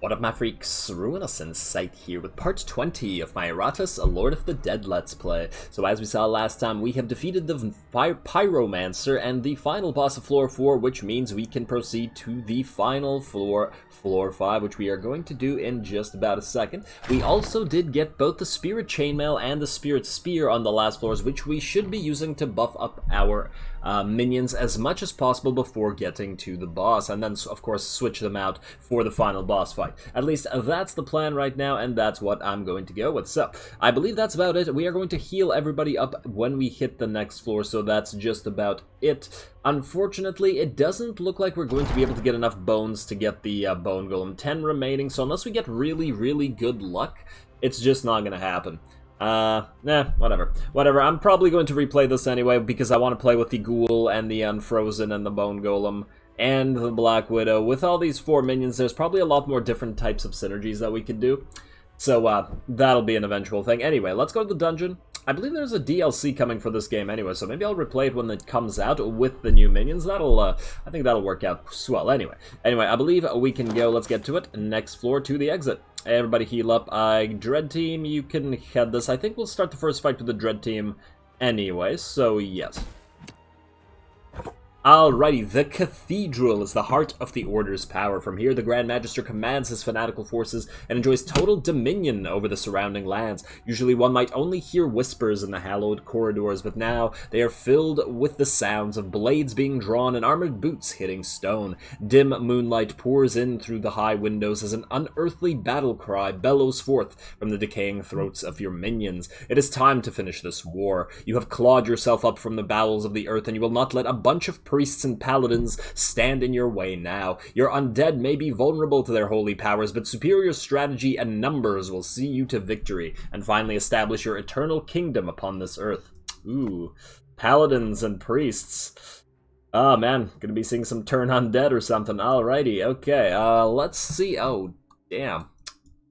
What up, my freaks? Ruinous Insight here with part 20 of my Iratus, a Lord of the Dead Let's Play. So as we saw last time, we have defeated the Pyromancer and the final boss of floor 4, which means we can proceed to the final floor, floor 5, which we are going to do in just about a second. We also did get both the Spirit Chainmail and the Spirit Spear on the last floors, which we should be using to buff up our minions as much as possible before getting to the boss, and then of course switch them out for the final boss fight. At least that's the plan right now, and that's what I'm going to go with. So I believe that's about it. We are going to heal everybody up when we hit the next floor, so that's just about it. Unfortunately, it doesn't look like we're going to be able to get enough bones to get the bone golem. 10 remaining, so unless we get really good luck, it's just not gonna happen. Whatever. I'm probably going to replay this anyway because I want to play with the Ghoul and the Unfrozen and the Bone Golem and the Black Widow. With all these 4 minions, there's probably a lot more different types of synergies that we could do. So, that'll be an eventual thing. Anyway, let's go to the dungeon. I believe there's a DLC coming for this game anyway, so maybe I'll replay it when it comes out with the new minions. That'll, I think that'll work out swell. Anyway, I believe we can go. Let's get to it. Next floor to the exit. Everybody heal up. Dread Team, you can head this. I think we'll start the first fight with the Dread Team anyway, so yes. Alrighty, the Cathedral is the heart of the Order's power. From here, the Grand Magister commands his fanatical forces and enjoys total dominion over the surrounding lands. Usually one might only hear whispers in the hallowed corridors, but now they are filled with the sounds of blades being drawn and armored boots hitting stone. Dim moonlight pours in through the high windows as an unearthly battle cry bellows forth from the decaying throats of your minions. It is time to finish this war. You have clawed yourself up from the bowels of the earth, and you will not let a bunch of priests and paladins stand in your way now. Your undead may be vulnerable to their holy powers, but superior strategy and numbers will see you to victory and finally establish your eternal kingdom upon this earth. Ooh, paladins and priests. Oh man, gonna be seeing some turn undead or something. Alrighty, okay, let's see. Oh, damn.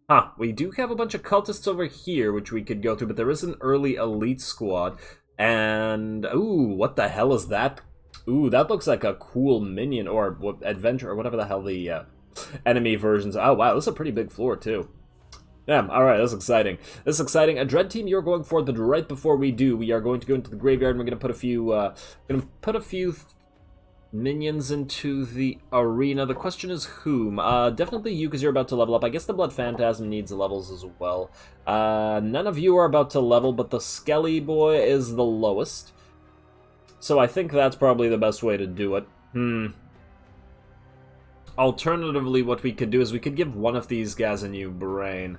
Huh, we do have a bunch of cultists over here, which we could go through, but there is an early elite squad. And, ooh, what the hell is that? Ooh, that looks like a cool minion, or adventure, or whatever the hell the enemy versions. Oh, wow, this is a pretty big floor, too. Yeah, alright, that's exciting. This is exciting. A Dread Team, you're going for it, but right before we do, we are going to go into the graveyard, and we're going to put a few minions into the arena. The question is whom? Definitely you, because you're about to level up. I guess the Blood Phantasm needs levels as well. None of you are about to level, but the Skelly Boy is the lowest. So I think that's probably the best way to do it. Alternatively, what we could do is we could give one of these guys a new brain.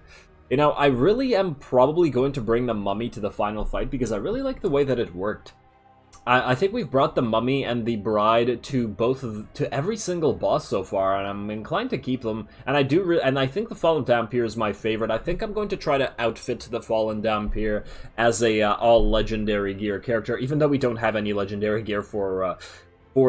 You know, I really am probably going to bring the Mummy to the final fight because I really like the way that it worked. I think we've brought the Mummy and the Bride to every single boss so far, and I'm inclined to keep them. And I think the Fallen Dampier is my favorite. I think I'm going to try to outfit the Fallen Dampier as a all legendary gear character, even though we don't have any legendary gear for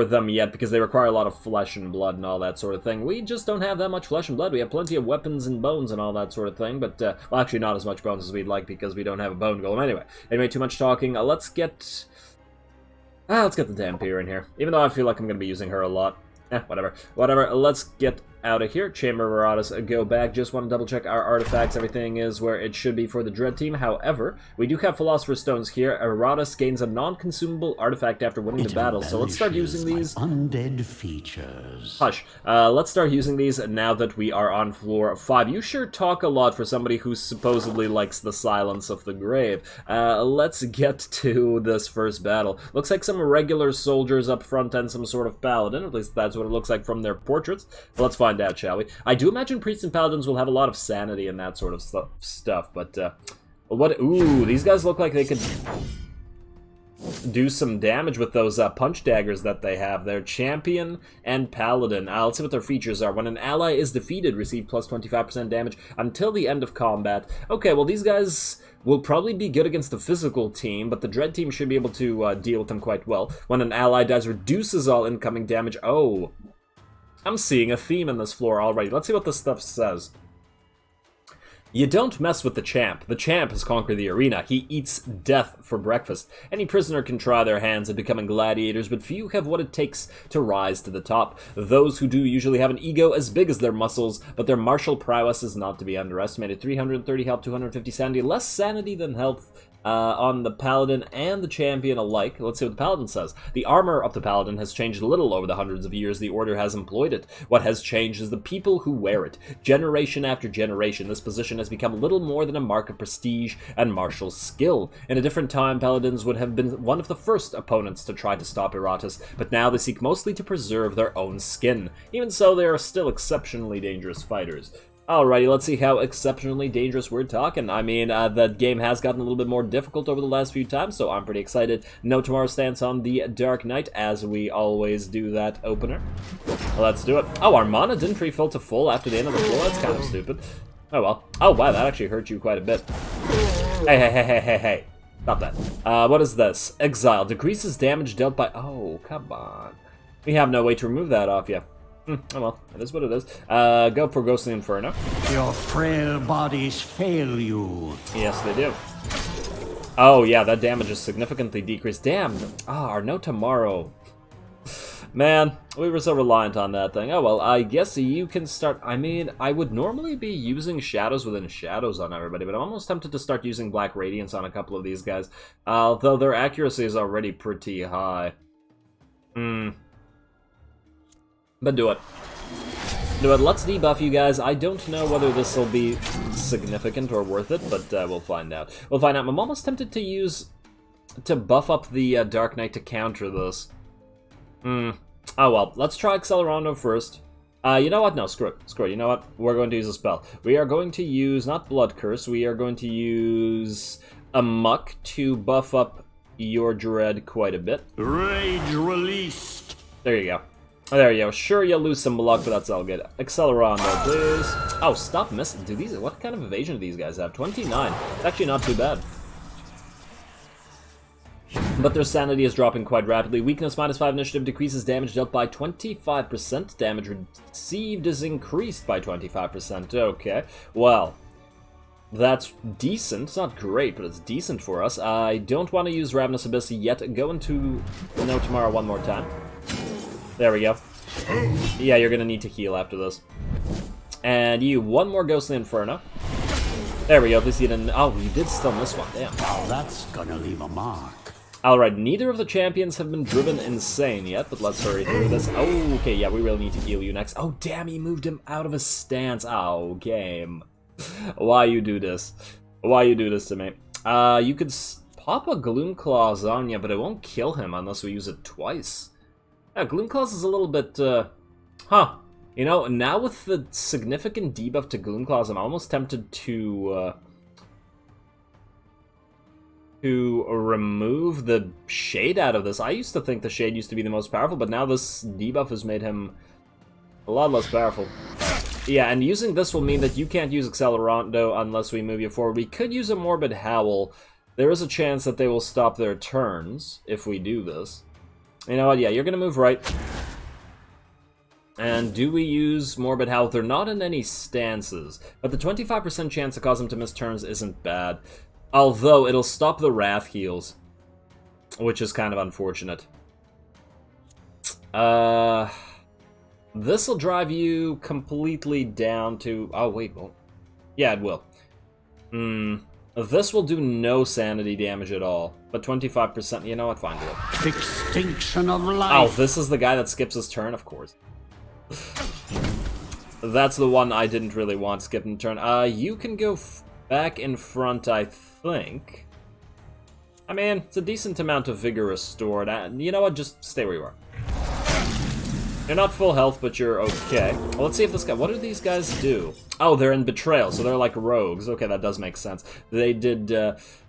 them yet, because they require a lot of flesh and blood and all that sort of thing. We just don't have that much flesh and blood. We have plenty of weapons and bones and all that sort of thing, but well, actually not as much bones as we'd like because we don't have a bone golem. Anyway, too much talking. Let's get the Dampier in here, even though I feel like I'm going to be using her a lot. Whatever. Let's get out of here. Chamber of Iratus, go back. Just want to double check our artifacts. Everything is where it should be for the Dread Team. However, we do have Philosopher's Stones here. Iratus gains a non-consumable artifact after winning the battle, so let's start using these. Undead features. Hush. Let's start using these now that we are on floor 5. You sure talk a lot for somebody who supposedly likes the silence of the grave. Let's get to this first battle. Looks like some regular soldiers up front and some sort of paladin. At least that's what it looks like from their portraits. But let's find out, shall we? I do imagine priests and paladins will have a lot of sanity and that sort of stuff, but ooh, these guys look like they could do some damage with those punch daggers that they have. They're champion and paladin. Let's see what their features are. When an ally is defeated, receive plus 25% damage until the end of combat. Okay, well, these guys will probably be good against the physical team, but the Dread Team should be able to deal with them quite well. When an ally dies, reduces all incoming damage. Oh, I'm seeing a theme in this floor already. Let's see what this stuff says. You don't mess with the champ. The champ has conquered the arena. He eats death for breakfast. Any prisoner can try their hands at becoming gladiators, but few have what it takes to rise to the top. Those who do usually have an ego as big as their muscles, but their martial prowess is not to be underestimated. 330 health, 250 sanity. Less sanity than health on the paladin and the champion alike. Let's see what the paladin says. The armor of the paladin has changed little over the hundreds of years the order has employed it. What has changed is the people who wear it. Generation after generation, this position has become little more than a mark of prestige and martial skill. In a different time, paladins would have been one of the first opponents to try to stop Iratus, but now they seek mostly to preserve their own skin. Even so, they are still exceptionally dangerous fighters. Alrighty, let's see how exceptionally dangerous we're talking. I mean, the game has gotten a little bit more difficult over the last few times, so I'm pretty excited. No Tomorrow stance on the Dark Knight, as we always do that opener. Let's do it. Oh, our mana didn't refill to full after the end of the floor? That's kind of stupid. Oh well. Oh wow, that actually hurt you quite a bit. Hey. Stop that. What is this? Exile. Decreases damage dealt by... Oh, come on. We have no way to remove that off you. Oh well, it is what it is. Go for Ghostly Inferno. Your frail bodies fail you. Yes, they do. Oh yeah, that damage is significantly decreased. Damn. Our No Tomorrow. Man, we were so reliant on that thing. Oh well, I guess you can start... I mean, I would normally be using Shadows within Shadows on everybody, but I'm almost tempted to start using Black Radiance on a couple of these guys. Although their accuracy is already pretty high. But do it. Do it. Let's debuff you guys. I don't know whether this will be significant or worth it, but we'll find out. We'll find out. I'm almost tempted to buff up the Dark Knight to counter this. Oh well. Let's try Accelerando first. You know what? No, screw it. Screw it. You know what? We're going to use a spell. We are going to use, not Blood Curse, we are going to use Amok to buff up your Dread quite a bit. Rage released. There you go. There you go. Sure, you'll lose some luck, but that's all good. Accelerando, please. Oh, stop missing. Dude, what kind of evasion do these guys have? 29. It's actually not too bad. But their sanity is dropping quite rapidly. Weakness -5 initiative decreases damage dealt by 25%. Damage received is increased by 25%. Okay. Well, that's decent. It's not great, but it's decent for us. I don't want to use Ravenous Abyss yet. Go into No Tomorrow one more time. There we go. Yeah, you're gonna need to heal after this. And you, one more Ghostly Inferno. There we go, at least you didn't... Oh, you did still miss one, damn. Now that's gonna leave a mark. Alright, neither of the champions have been driven insane yet, but let's hurry through this. Oh, okay, yeah, we really need to heal you next. Oh, damn, he moved him out of his stance. Oh, game. Why you do this? Why you do this to me? You could pop a Gloom Claws on you, but it won't kill him unless we use it twice. Yeah, Gloom Claws is a little bit, You know, now with the significant debuff to Gloom Claws, I'm almost tempted to remove the Shade out of this. I used to think the Shade used to be the most powerful, but now this debuff has made him a lot less powerful. Yeah, and using this will mean that you can't use Accelerando unless we move you forward. We could use a Morbid Howl. There is a chance that they will stop their turns if we do this. You know what, yeah, you're gonna move right. And do we use Morbid Howl? They're not in any stances, but the 25% chance to cause them to miss turns isn't bad. Although, it'll stop the Wrath heals, which is kind of unfortunate. This'll drive you completely down to... Oh, wait, well... Yeah, it will. This will do no sanity damage at all, but 25%, you know what, fine, do it. Extinction of life. Oh, this is the guy that skips his turn, of course. That's the one I didn't really want skipping turn. You can go back in front, I think. I mean, it's a decent amount of vigor restored. You know what, just stay where you are. You're not full health, but you're okay. Well, let's see if this guy... What do these guys do? Oh, they're in Betrayal, so they're like rogues. Okay, that does make sense. They did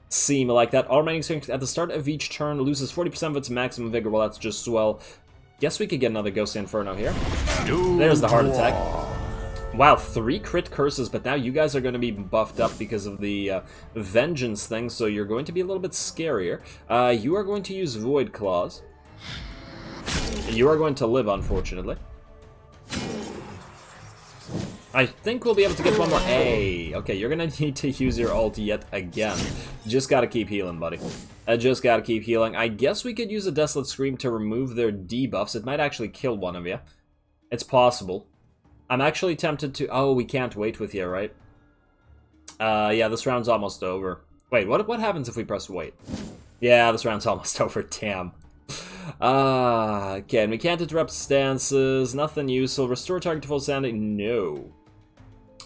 seem like that. All remaining strength at the start of each turn loses 40% of its maximum vigor. Well, that's just swell. Guess we could get another Ghostly Inferno here. There's the heart attack. Wow, 3 crit curses, but now you guys are going to be buffed up because of the Vengeance thing, so you're going to be a little bit scarier. You are going to use Void Claws. You are going to live, unfortunately. I think we'll be able to get one more. Hey, okay, you're gonna need to use your ult yet again. Just gotta keep healing, buddy. I just gotta keep healing. I guess we could use a Desolate Scream to remove their debuffs. It might actually kill one of you. It's possible. I'm actually tempted to... Oh, we can't wait with you, right? Yeah, this round's almost over. Wait, what happens if we press wait? Yeah, this round's almost over, damn. Okay, and we can't interrupt stances, nothing useful. Restore target to full sanity? No.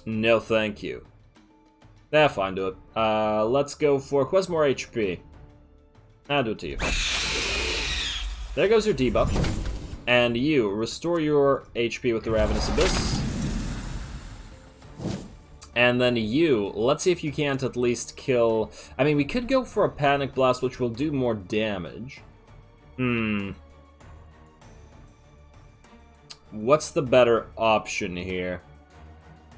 No, thank you. Yeah, fine, do it. Let's go for quest more HP. I'll do it to you. There goes your debuff. And you, restore your HP with the Ravenous Abyss. And then you, let's see if you can't at least kill... I mean, we could go for a Panic Blast, which will do more damage. What's the better option here?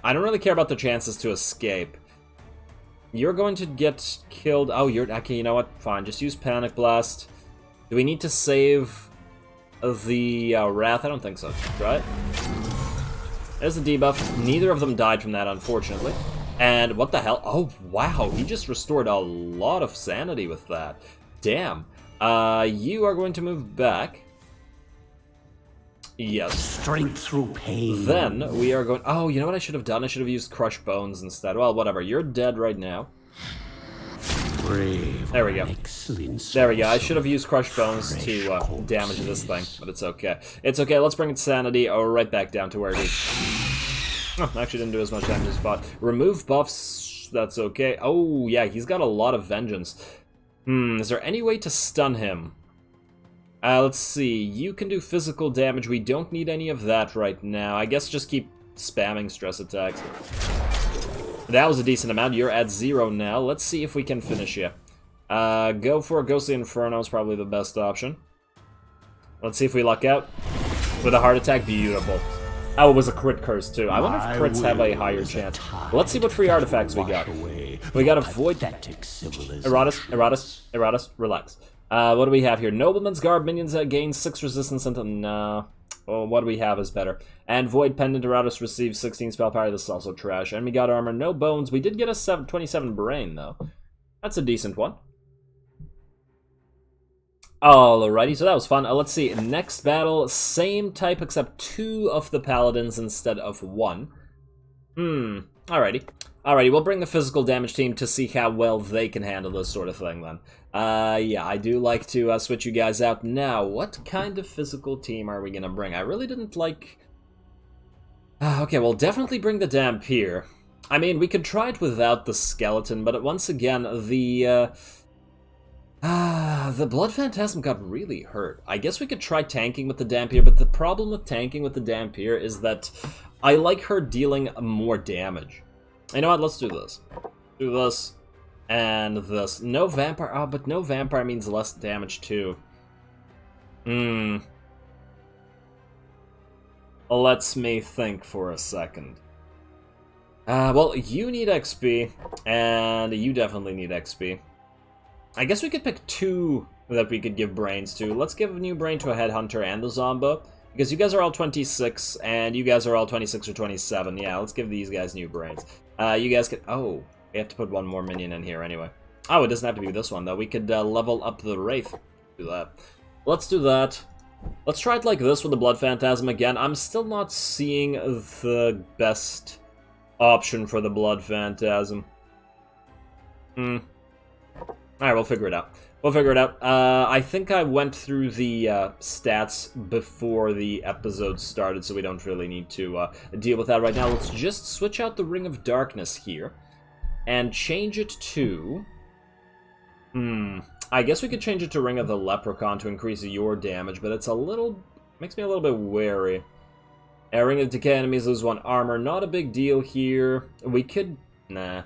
I don't really care about the chances to escape. You're going to get killed. Oh, you're... Okay, you know what? Fine, just use Panic Blast. Do we need to save the Wrath? I don't think so, right? There's the debuff. Neither of them died from that, unfortunately. And what the hell? Oh, wow, he just restored a lot of sanity with that. Damn. You are going to move back. Yes. Strength through pain. Then we are going... Oh, you know what I should have done? I should have used Crush Bones instead. Well, whatever. You're dead right now. Brave. There we go. Excellent. There we go. I should have used Crush Bones to damage this thing, but it's okay. It's okay. Let's bring its sanity right back down to where it is. Oh, actually didn't do as much damage as I thought. Remove buffs. That's okay. Oh, yeah. He's got a lot of vengeance. Is there any way to stun him? Let's see. You can do physical damage. We don't need any of that right now. I guess just keep spamming stress attacks. That was a decent amount. You're at 0 now. Let's see if we can finish you. Go for a Ghostly Inferno is probably the best option. Let's see if we luck out. With a heart attack, beautiful. Oh, it was a crit curse too. I wonder if crits have a higher chance. Let's see what free artifacts we got. We got a Void... Iratus, relax. What do we have here? Nobleman's Garb, minions that gain 6 resistance and... No. Well, what do we have is better. And Void Pendant Iratus receives 16 spell power. This is also trash. And we got armor, no bones. We did get a 27 brain, though. That's a decent one. Alrighty, so that was fun. Let's see. Next battle, same type except 2 of the paladins instead of 1. Alrighty. Alrighty, we'll bring the physical damage team to see how well they can handle this sort of thing, then. Yeah, I do like to switch you guys out. Now, what kind of physical team are we gonna bring? I really didn't like... okay, we'll definitely bring the Dampier. I mean, we could try it without the skeleton, but once again, the Blood Phantasm got really hurt. I guess we could try tanking with the Dampier, but the problem with tanking with the Dampier is that I like her dealing more damage. You know what, let's do this. Do this, and this. No Vampire, oh, but no Vampire means less damage too. Let's me think for a second. Well, you need XP, and you definitely need XP. I guess we could pick 2 that we could give brains to. Let's give a new brain to a Headhunter and a Zombo, because you guys are all 26, and you guys are all 26 or 27. Yeah, let's give these guys new brains. You guys could... Oh, we have to put 1 more minion in here anyway. Oh, it doesn't have to be this one, though. We could level up the Wraith. Do that. Let's do that. Let's try it like this with the Blood Phantasm again. I'm still not seeing the best option for the Blood Phantasm. Alright, we'll figure it out. We'll figure it out. I think I went through the stats before the episode started, so we don't really need to deal with that right now. Let's just switch out the Ring of Darkness here and change it to... I guess we could change it to Ring of the Leprechaun to increase your damage, but it's a little... makes me a little bit wary. Ring of Decay enemies lose 1 armor. Not a big deal here. We could... Nah.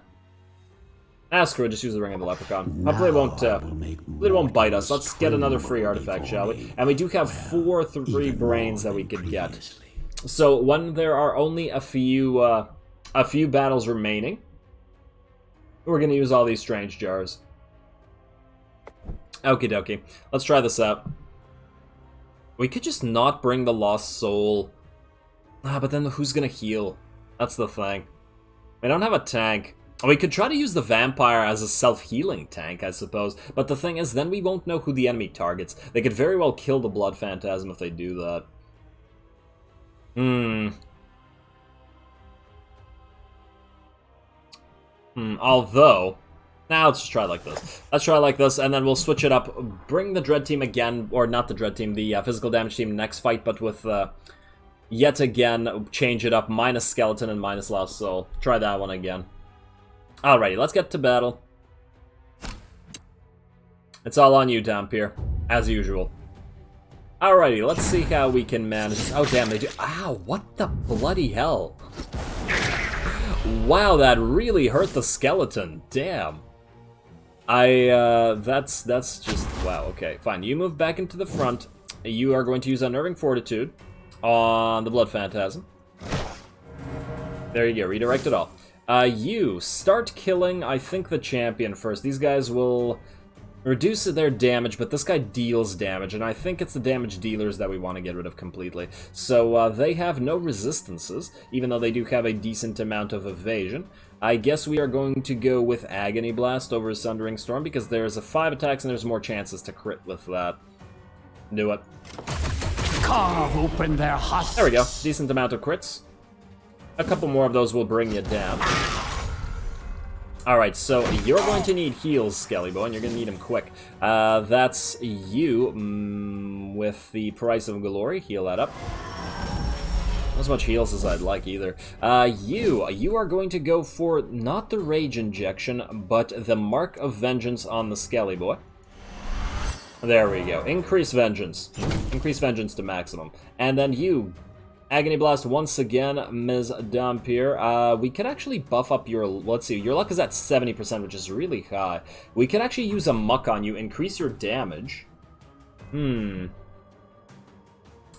Screw it, just use the Ring of the Leprechaun. Hopefully it won't bite us. Let's get another free artifact, shall we? And we do have 3 brains that we could get. So when there are only a few battles remaining, we're gonna use all these strange jars. Okie dokie. Let's try this out. We could just not bring the Lost Soul. But then who's gonna heal? That's the thing. We don't have a tank. We could try to use the vampire as a self-healing tank, I suppose. But the thing is, then we won't know who the enemy targets. They could very well kill the blood phantasm if they do that. Although... Now let's just try like this. Let's try like this, and then we'll switch it up. Bring the Dread Team again, or not the Dread Team, the Physical Damage Team next fight, but with, yet again, change it up. Minus Skeleton and minus Lost Soul. Try that one again. Alrighty, let's get to battle. It's all on you, Dampier, as usual. Alrighty, let's see how we can manage this. Oh, damn, they do... Ow, what the bloody hell? Wow, that really hurt the skeleton. Damn. That's just... Wow, okay, fine. You move back into the front. You are going to use Unnerving Fortitude on the Blood Phantasm. There you go, redirect it all. You start killing, I think, the champion first. These guys will reduce their damage, but this guy deals damage, and I think it's the damage dealers that we want to get rid of completely. So they have no resistances, even though they do have a decent amount of evasion. I guess we are going to go with Agony Blast over Sundering Storm, because there's a 5 attacks and there's more chances to crit with that. Do it. Carve open their husks. There we go. Decent amount of crits. A couple more of those will bring you down. Alright, so you're going to need heals, Skelly Boy, and you're going to need them quick. That's you with the Price of Glory. Heal that up. Not as much heals as I'd like either. You are going to go for not the Rage Injection, but the Mark of Vengeance on the Skelly Boy. There we go. Increase Vengeance. Increase Vengeance to maximum. And then you, Agony Blast once again, Ms. Dampier. We could actually buff up your... Let's see, your luck is at 70%, which is really high. We could actually use a Muck on you, increase your damage.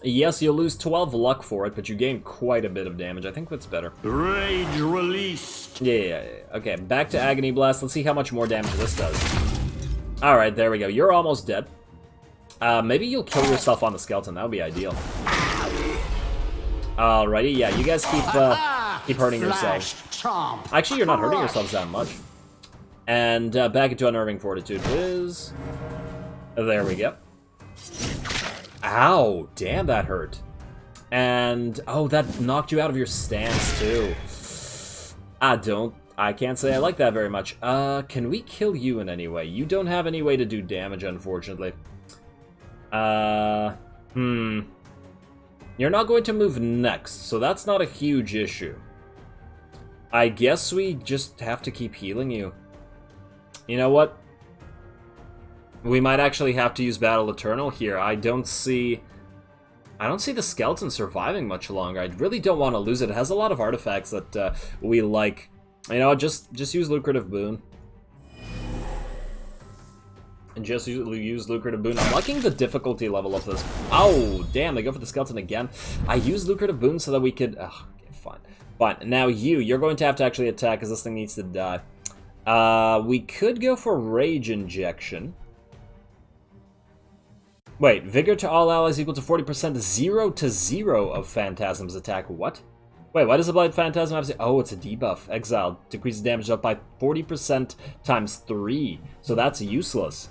Yes, you'll lose 12 luck for it, but you gain quite a bit of damage. I think that's better. Rage released. Yeah. Okay, back to Agony Blast. Let's see how much more damage this does. Alright, there we go. You're almost dead. Maybe you'll kill yourself on the skeleton. That would be ideal. Alrighty, yeah, you guys keep hurting yourselves. Actually, you're not hurting yourselves that much. And back into Unnerving Fortitude, please. There we go. Ow, damn, that hurt. And, oh, that knocked you out of your stance, too. I can't say I like that very much. Can we kill you in any way? You don't have any way to do damage, unfortunately. You're not going to move next, so that's not a huge issue. I guess we just have to keep healing you. You know what? We might actually have to use Battle Eternal here. I don't see the skeleton surviving much longer. I really don't want to lose it. It has a lot of artifacts that we like. You know, just use Lucrative Boon. And just use Lucrative Boon. I'm liking the difficulty level of this. Oh, damn, they go for the skeleton again. I use Lucrative Boon so that we could... okay, fine. Fine. Now you're going to have to actually attack because this thing needs to die. We could go for Rage Injection. Wait, Vigor to all allies equal to 40%, 0 to 0 of Phantasm's attack. What? Wait, why does the Blight Phantasm have to... Oh, it's a debuff. Exile. Decreases damage up by 40% times 3. So that's useless.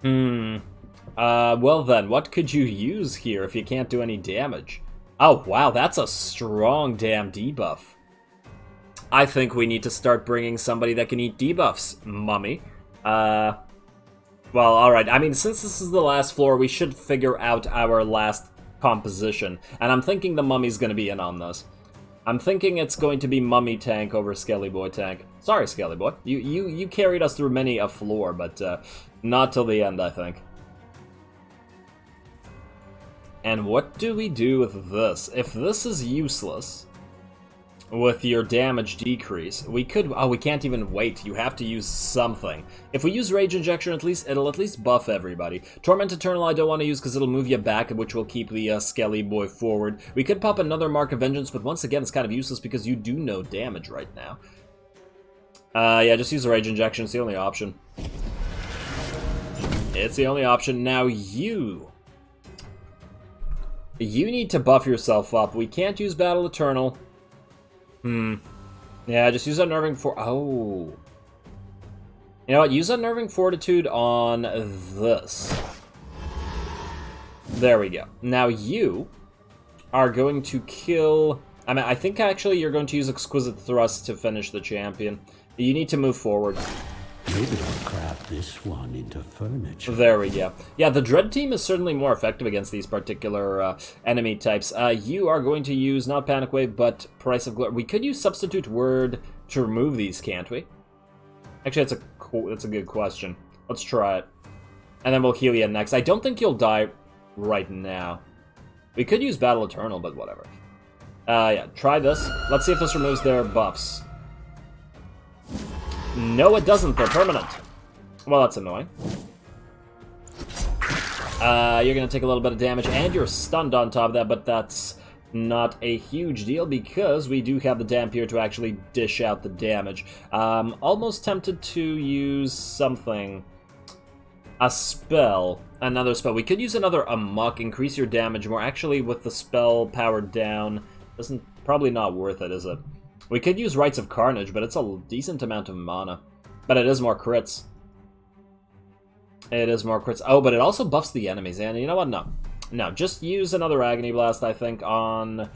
Well then, what could you use here if you can't do any damage? Oh, wow, that's a strong damn debuff. I think we need to start bringing somebody that can eat debuffs, Mummy. Well, alright, I mean, since this is the last floor, we should figure out our last composition. And I'm thinking the Mummy's gonna be in on this. I'm thinking it's going to be Mummy tank over Skelly Boy tank. Sorry, Skelly Boy. You carried us through many a floor, but not till the end, I think. And what do we do with this? If this is useless, with your damage decrease, we could... Oh, we can't even wait. You have to use something. If we use Rage Injection, it'll at least buff everybody. Torment Eternal I don't want to use because it'll move you back, which will keep the Skelly Boy forward. We could pop another Mark of Vengeance, but once again, it's kind of useless because you do no damage right now. Yeah, just use the Rage Injection. It's the only option. It's the only option. Now you... You need to buff yourself up. We can't use Battle Eternal. Yeah, just use Unnerving Oh. You know what? Use Unnerving Fortitude on this. There we go. Now you are going to kill... I mean, I think actually you're going to use Exquisite Thrust to finish the champion. You need to move forward. Maybe I'll craft this one into furniture. There we go. Yeah, the Dread Team is certainly more effective against these particular enemy types. You are going to use not Panic Wave, but Price of Glory. We could use Substitute Word to remove these, can't we? Actually, that's a good question. Let's try it. And then we'll heal you next. I don't think you'll die right now. We could use Battle Eternal, but whatever. Yeah, try this. Let's see if this removes their buffs. No, it doesn't. They're permanent. Well, that's annoying. You're going to take a little bit of damage, and you're stunned on top of that, but that's not a huge deal because we do have the Dampier to actually dish out the damage. Almost tempted to use something. A spell. Another spell. We could use another Amok, increase your damage more. Actually, with the spell powered down, probably not worth it, is it? We could use Rites of Carnage, but it's a decent amount of mana. But it is more crits. It is more crits. Oh, but it also buffs the enemies, and you know what? No. No, just use another Agony Blast, I think, on...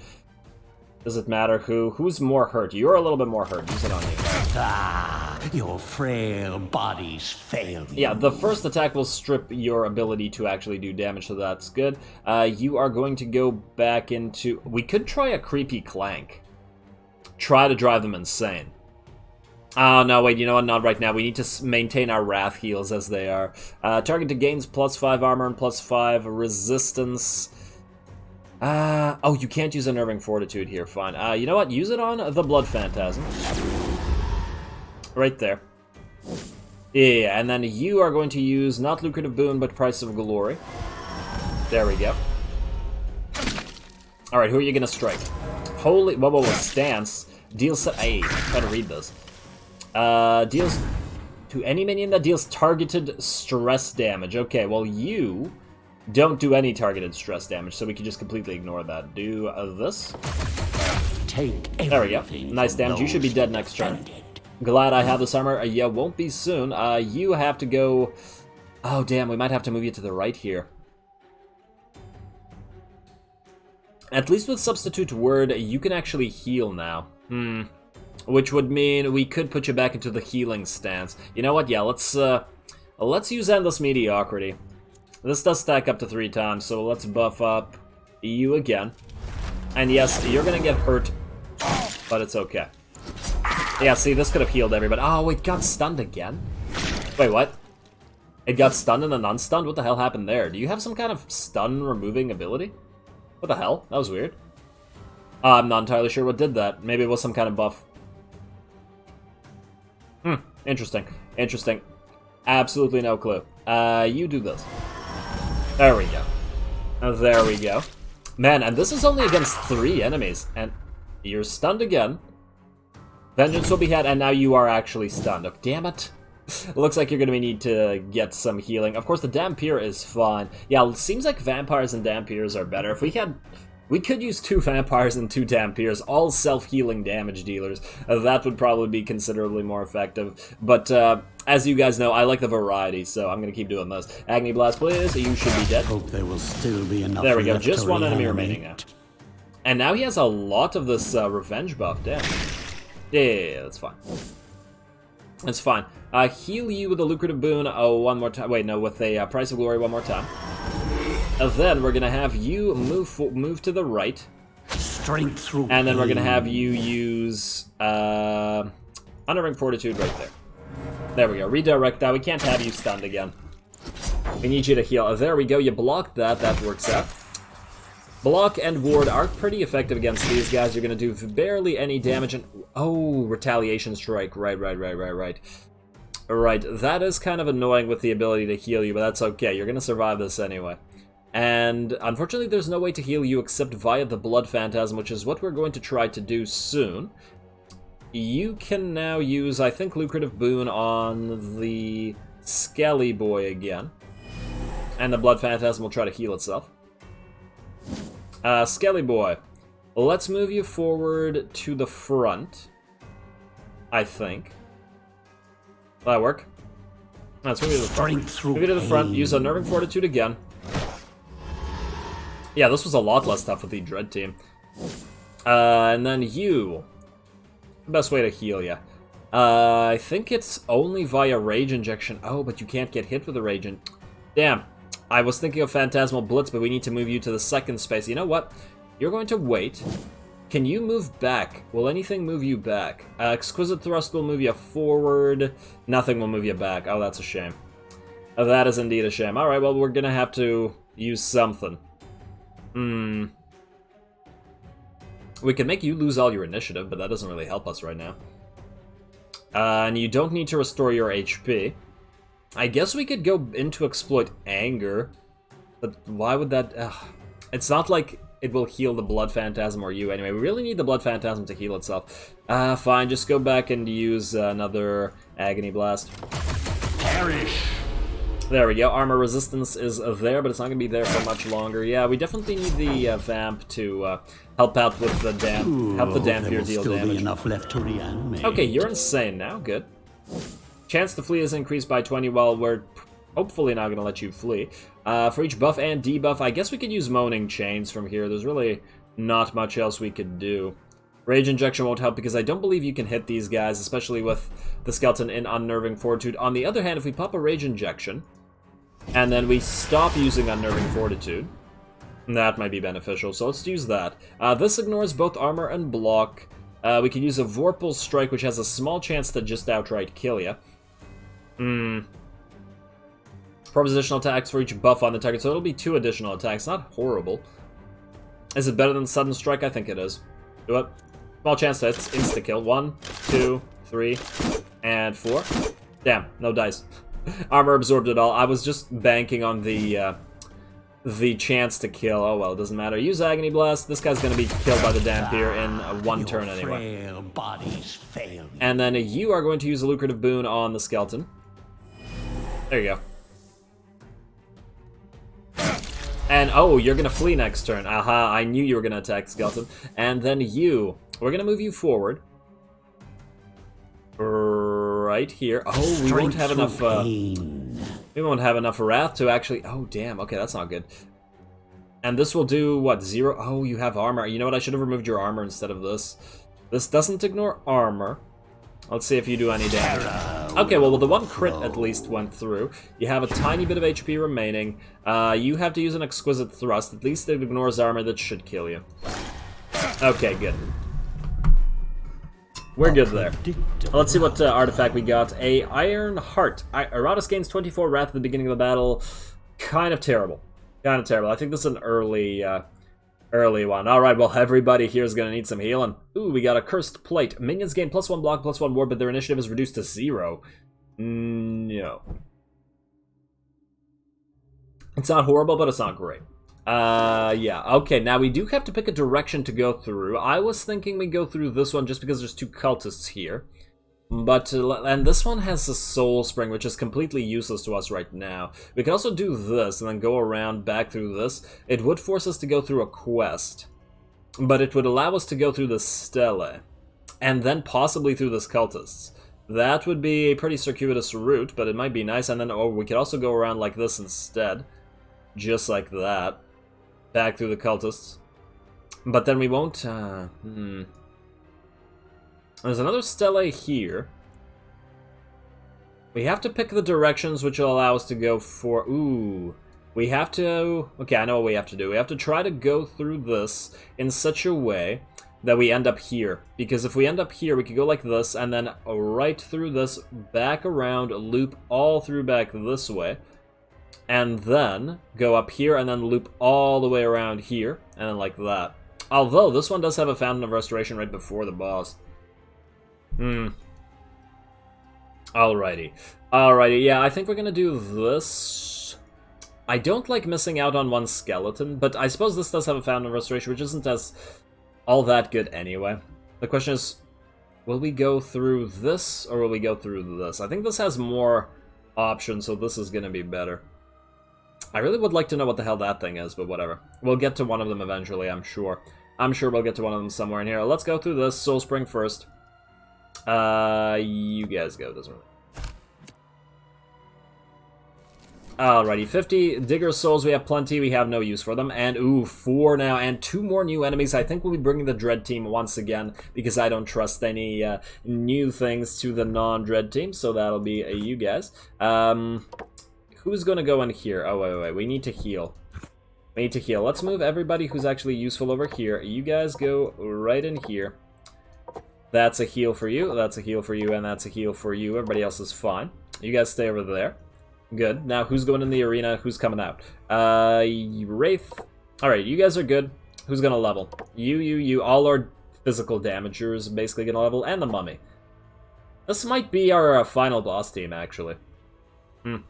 Does it matter who? Who's more hurt? You're a little bit more hurt. Use it on you. Ah, your frail bodies fail you. Yeah, the first attack will strip your ability to actually do damage, so that's good. You are going to go back into... We could try a Creepy Clank. Try to drive them insane. Oh, no, wait, you know what? Not right now. We need to maintain our Wrath heals as they are. Target gains +5 armor and +5 resistance. Oh, you can't use Unnerving Fortitude here. Fine. You know what? Use it on the Blood Phantasm. Right there. Yeah, and then you are going to use not Lucrative Boon, but Price of Glory. There we go. Alright, who are you going to strike? Holy... Whoa, Stance. Deals... Hey, try to read this. Deals... To any minion that deals targeted stress damage. Okay, well, you... don't do any targeted stress damage, so we can just completely ignore that. Do this. There we go. Nice damage. You should be dead next turn. Glad I have this armor. Yeah, won't be soon. You have to go... Oh, damn, we might have to move you to the right here. At least with Substitute Word, you can actually heal now. Which would mean we could put you back into the healing stance. You know what? Yeah, let's use Endless Mediocrity. This does stack up to 3 times, so let's buff up you again. And yes, you're gonna get hurt, but it's okay. Yeah, see, this could have healed everybody. Oh, it got stunned again? Wait, what? It got stunned and then unstunned? What the hell happened there? Do you have some kind of stun removing ability? What the hell? That was weird. I'm not entirely sure what did that. Maybe it was some kind of buff. Interesting. Interesting. Absolutely no clue. You do this. There we go. There we go. Man, and this is only against 3 enemies. And you're stunned again. Vengeance will be had, and now you are actually stunned. Oh, damn it. Looks like you're going to need to get some healing. Of course, the Dampier is fine. Yeah, it seems like Vampires and Dampiers are better. If we had... We could use 2 Vampires and 2 Dampiers, all self-healing damage dealers. That would probably be considerably more effective. But, as you guys know, I like the variety, so I'm going to keep doing this. Agony Blast, please. You should be dead. Hope there will still be enough. There we go. Just 1 enemy remaining now. And now he has a lot of this revenge buff. Damn. Yeah, that's fine. That's fine. Heal you with a Lucrative Boon 1 more time. Wait, no, with a Price of Glory 1 more time. Then we're gonna have you move to the right. Strength through and then we're gonna have you use Unnerving Fortitude right there. There we go. Redirect that. We can't have you stunned again. We need you to heal. There we go. You blocked that. That works out. Block and ward are pretty effective against these guys. You're gonna do barely any damage. And oh, Retaliation Strike. Right. Right. That is kind of annoying with the ability to heal you, but that's okay. You're gonna survive this anyway. And unfortunately, there's no way to heal you except via the Blood Phantasm, which is what we're going to try to do soon. You can now use, I think, Lucrative Boon on the Skelly Boy again. And the Blood Phantasm will try to heal itself. Skelly boy. Let's move you forward to the front. I think. Will that work? Let's move you to the front. Move you to the front. Use Unnerving Fortitude again. Yeah, this was a lot less tough with the Dread team. And then you. Best way to heal you. I think it's only via Rage Injection. Oh, but you can't get hit with a Rage Injection. Damn. I was thinking of Phantasmal Blitz, but we need to move you to the second space. You know what? You're going to wait. Can you move back? Will anything move you back? Exquisite Thrust will move you forward. Nothing will move you back. Oh, that's a shame. That is indeed a shame. Alright, well, we're gonna have to use something. We can make you lose all your initiative, but that doesn't really help us right now. And you don't need to restore your HP. I guess we could go into Exploit Anger, but why would that... It's not like it will heal the Blood Phantasm or you anyway. We really need the Blood Phantasm to heal itself. Fine, just go back and use another Agony Blast. Perish! There we go. Armor resistance is there, but it's not going to be there for much longer. Yeah, we definitely need the Vamp to help out with the help the Dampier deal damage. Enough left to reanimate. Okay, you're insane now. Good. Chance to flee is increased by 20 while we're hopefully not going to let you flee. For each buff and debuff, I guess we could use Moaning Chains from here. There's really not much else we could do. Rage Injection won't help because I don't believe you can hit these guys, especially with the Skeleton in Unnerving Fortitude. On the other hand, if we pop a Rage Injection, and then we stop using Unnerving Fortitude, that might be beneficial, so let's use that. This ignores both armor and block. We can use a Vorpal Strike, which has a small chance to just outright kill you. Propositional attacks for each buff on the target, so it'll be 2 additional attacks. Not horrible. Is it better than Sudden Strike? I think it is. Do it. Small chance that it's insta-kill. 1, 2, 3, and 4. Damn, no dice. Armor absorbed it all. I was just banking on the chance to kill. Oh well, it doesn't matter. Use Agony Blast. This guy's gonna be killed by the Dampier in 1 turn anyway. Bodies fail. And then you are going to use a lucrative boon on the Skeleton. There you go. And oh, you're gonna flee next turn. Aha, I knew you were gonna attack the Skeleton. And then we're gonna move you forward. Right here. Oh, we won't have enough. We won't have enough Wrath to actually. Oh, damn. Okay, that's not good. And this will do what? 0. Oh, you have armor. You know what? I should have removed your armor instead of this. This doesn't ignore armor. Let's see if you do any damage. Okay, well, the 1 crit at least went through. You have a tiny bit of HP remaining. You have to use an Exquisite Thrust. At least it ignores armor that should kill you. Okay, good. We're good there. Let's see what artifact we got. A Iron Heart. Iratus gains 24 Wrath at the beginning of the battle. Kind of terrible. Kind of terrible. I think this is an early one. Alright, well, everybody here is going to need some healing. Ooh, we got a Cursed Plate. Minions gain +1 block, +1 ward, but their initiative is reduced to 0. No. It's not horrible, but it's not great. Yeah, okay, now we do have to pick a direction to go through. I was thinking we go through this one just because there's 2 cultists here. But, and this one has a Soul Spring, which is completely useless to us right now. We could also do this and then go around back through this. It would force us to go through a quest. But it would allow us to go through the Stele. And then possibly through the cultists. That would be a pretty circuitous route, but it might be nice. And then, oh, we could also go around like this instead. Just like that. Back through the cultists. But then we won't, There's another stele here. We have to pick the directions which will allow us to go for... Ooh. We have to... Okay, I know what we have to do. We have to try to go through this in such a way that we end up here. Because if we end up here, we could go like this, and then right through this, back around, loop all through back this way. And then go up here and then loop all the way around here, and then like that. Although, this one does have a Fountain of Restoration right before the boss. Alrighty. Alrighty, yeah, I think we're gonna do this. I don't like missing out on one skeleton, but I suppose this does have a Fountain of Restoration, which isn't as all that good anyway. The question is, will we go through this, or will we go through this? I think this has more options, so this is gonna be better. I really would like to know what the hell that thing is, but whatever. We'll get to one of them eventually, I'm sure. I'm sure we'll get to one of them somewhere in here. Let's go through this. Soul Spring first. You guys go this way. Alrighty, 50 Digger Souls, we have plenty, we have no use for them, and ooh, 4 now, and 2 more new enemies. I think we'll be bringing the Dread Team once again, because I don't trust any new things to the non-Dread Team, so that'll be you guys. Who's gonna go in here? Oh, wait, we need to heal. We need to heal. Let's move everybody who's actually useful over here. You guys go right in here. That's a heal for you, that's a heal for you, and that's a heal for you. Everybody else is fine. You guys stay over there. Good. Now, who's going in the arena? Who's coming out? Wraith. Alright, you guys are good. Who's gonna level? You. All our physical damagers basically gonna level, and the mummy. This might be our final boss team, actually. Yeah,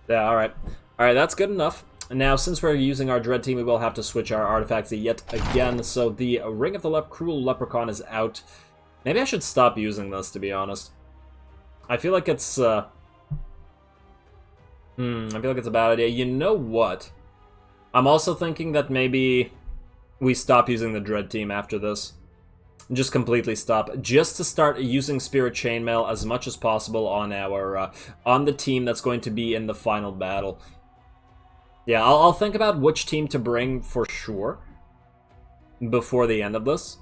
alright. Alright, that's good enough. Now, since we're using our Dread Team, we will have to switch our artifacts yet again. So, the Ring of the Cruel Leprechaun is out. Maybe I should stop using this, to be honest. I feel like it's, I feel like it's a bad idea. You know what? I'm also thinking that maybe we stop using the Dread Team after this. Just completely stop. Just to start using Spirit Chainmail as much as possible on our, on the team that's going to be in the final battle. Yeah, I'll think about which team to bring for sure before the end of this.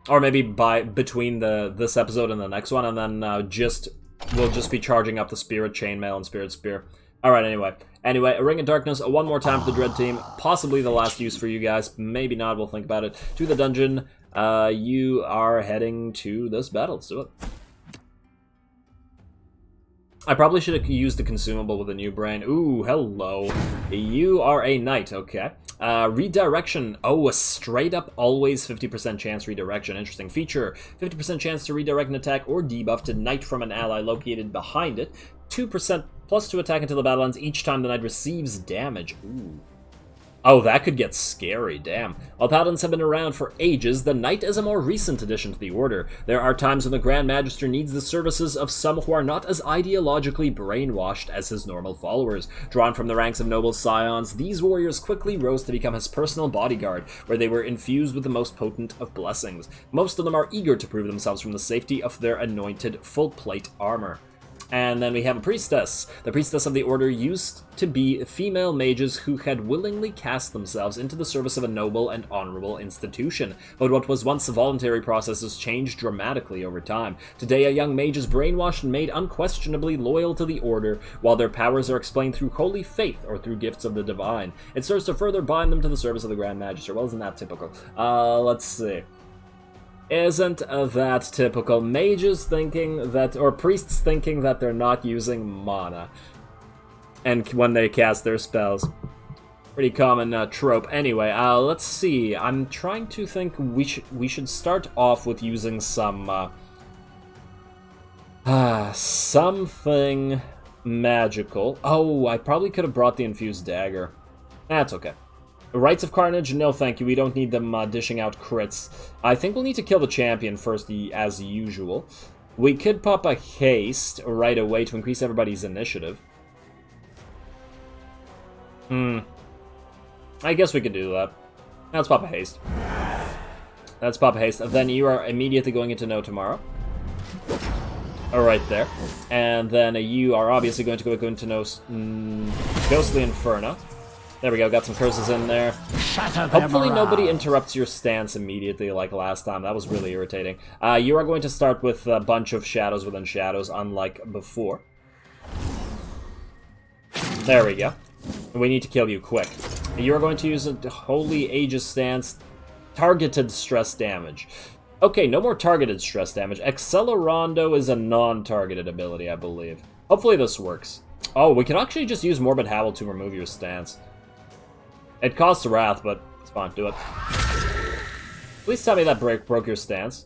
Or maybe between this episode and the next one, and then we'll just be charging up the Spirit Chainmail and Spirit Spear. Alright, anyway, a Ring of Darkness, one more time for the Dread Team, possibly the last use for you guys, maybe not, we'll think about it. To the dungeon, you are heading to this battle, let's do it. I probably should have used the consumable with a new brain. Ooh, hello. You are a knight, okay. Redirection. Oh, a straight up always 50% chance redirection. Interesting feature. 50% chance to redirect an attack or debuff to knight from an ally located behind it. 2% plus to attack until the battle ends each time the knight receives damage. Ooh. Oh, that could get scary, damn. While paladins have been around for ages, the knight is a more recent addition to the order. There are times when the Grand Magister needs the services of some who are not as ideologically brainwashed as his normal followers. Drawn from the ranks of noble scions, these warriors quickly rose to become his personal bodyguard, where they were infused with the most potent of blessings. Most of them are eager to prove themselves from the safety of their anointed full-plate armor. And then we have a priestess. The priestess of the order used to be female mages who had willingly cast themselves into the service of a noble and honorable institution. But what was once voluntary processes changed dramatically over time. Today, a young mage is brainwashed and made unquestionably loyal to the order, while their powers are explained through holy faith or through gifts of the divine. It serves to further bind them to the service of the Grand Magister. Well, isn't that typical? Let's see. Isn't that typical? Mages thinking that, or priests thinking that they're not using mana, and when they cast their spells. Pretty common trope. Anyway, let's see. I'm trying to think. We should start off with using some something magical. Oh, I probably could have brought the infused dagger. That's okay. Rites of Carnage, no thank you, we don't need them dishing out crits. I think we'll need to kill the champion first, as usual. We could pop a haste right away to increase everybody's initiative. I guess we could do that. Let's pop a haste. Let's pop a haste. Then you are immediately going into No Tomorrow. Right there. And then you are obviously going to go into Ghostly Inferno. There we go, got some curses in there. Hopefully nobody interrupts your stance immediately like last time. That was really irritating. You are going to start with a bunch of shadows within shadows, unlike before. There we go. We need to kill you quick. You are going to use a Holy Aegis stance. Targeted stress damage. Okay, no more targeted stress damage. Accelerando is a non-targeted ability, I believe. Hopefully this works. Oh, we can actually just use Morbid Howl to remove your stance. It costs Wrath, but it's fine, do it. Please tell me that broke your stance.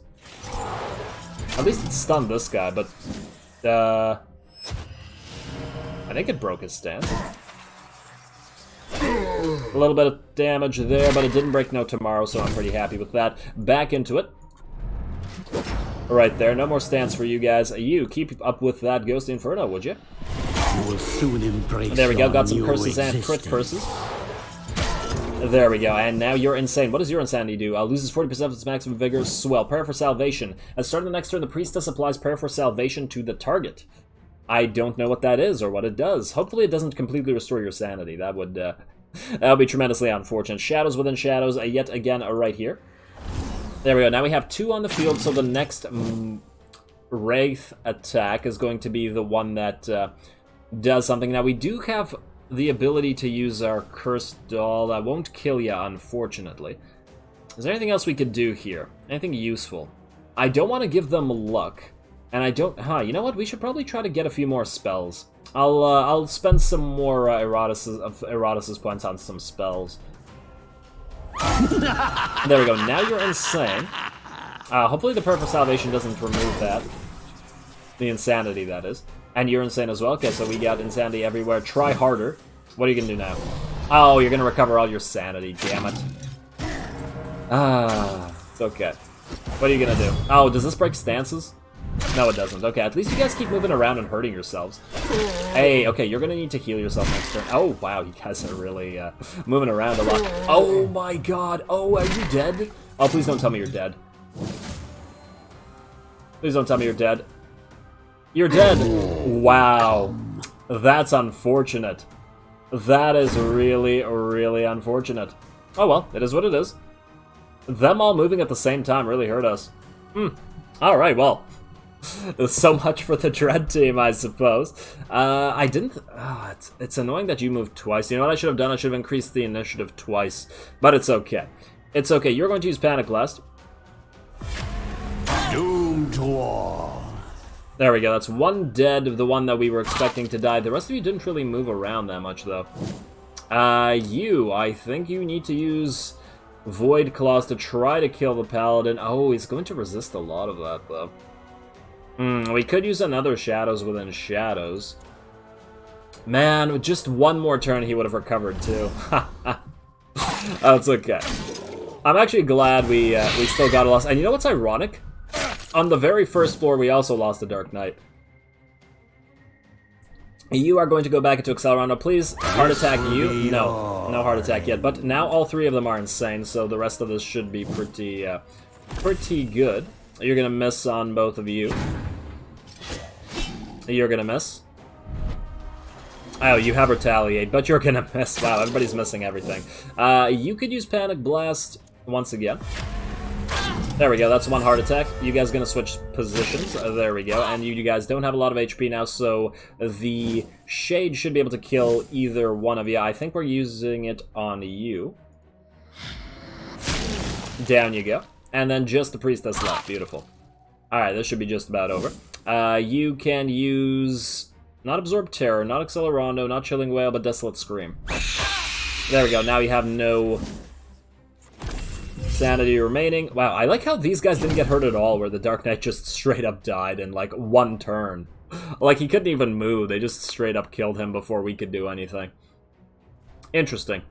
At least it stunned this guy, but... I think it broke his stance. A little bit of damage there, but it didn't break No Tomorrow, so I'm pretty happy with that. Back into it. Right there, no more stance for you guys. You, keep up with that Ghost Inferno, would you? You will soon embrace There we go, your got some new curses and crit existence. curses. There we go, and now you're insane. What does your insanity do? Loses 40% of its maximum vigor. Swell. Prayer for salvation. At the start of the next turn, the priestess applies prayer for salvation to the target. I don't know what that is or what it does. Hopefully it doesn't completely restore your sanity. That would be tremendously unfortunate. Shadows within shadows, yet again, right here. There we go. Now we have 2 on the field, so the next Wraith attack is going to be the one that does something. Now, we do have the ability to use our Cursed Doll. That won't kill you, unfortunately. Is there anything else we could do here? Anything useful? I don't want to give them luck. And I don't... you know what? We should probably try to get a few more spells. I'll spend some more Iratus' points on some spells. There we go. Now you're insane. Hopefully the prayer for salvation doesn't remove that. The insanity, that is. And you're insane as well. Okay, so we got insanity everywhere. Try harder. What are you going to do now? Oh, you're going to recover all your sanity. Damn it. It's okay. What are you going to do? Oh, does this break stances? No, it doesn't. Okay, at least you guys keep moving around and hurting yourselves. Hey, okay, you're going to need to heal yourself next turn. Oh, wow, you guys are really moving around a lot. Oh, my God. Oh, are you dead? Oh, please don't tell me you're dead. Please don't tell me you're dead. You're dead. Wow. That's unfortunate. That is really, really unfortunate. Oh, well, it is what it is. Them all moving at the same time really hurt us. Alright, well. So much for the Dread team, I suppose. I didn't... it's annoying that you moved twice. You know what I should have done? I should have increased the initiative twice. But it's okay. It's okay. You're going to use Panic Blast. Doom to all. There we go. That's 1 dead of the one that we were expecting to die. The rest of you didn't really move around that much, though. I think you need to use Void Claws to try to kill the Paladin. Oh, he's going to resist a lot of that, though. We could use another Shadows within Shadows. Man, with just 1 more turn, he would have recovered, too. That's okay. I'm actually glad we still got a loss. And you know what's ironic? On the very first floor, we also lost the Dark Knight. You are going to go back into Accelerando, please. Heart attack you? No. No heart attack yet. But now all 3 of them are insane, so the rest of this should be pretty good. You're going to miss on both of you. You're going to miss. Oh, you have Retaliate, but you're going to miss. Wow, everybody's missing everything. You could use Panic Blast once again. There we go, that's 1 heart attack. You guys gonna switch positions. There we go. And you guys don't have a lot of HP now, so the Shade should be able to kill either one of you. I think we're using it on you. Down you go. And then just the Priestess left. Beautiful. Alright, this should be just about over. You can use... not Absorb Terror, not Accelerando, not Chilling Wail, but Desolate Scream. There we go, now you have no... sanity remaining. Wow, I like how these guys didn't get hurt at all, where the Dark Knight just straight up died in, like, 1 turn. Like, he couldn't even move. They just straight up killed him before we could do anything. Interesting.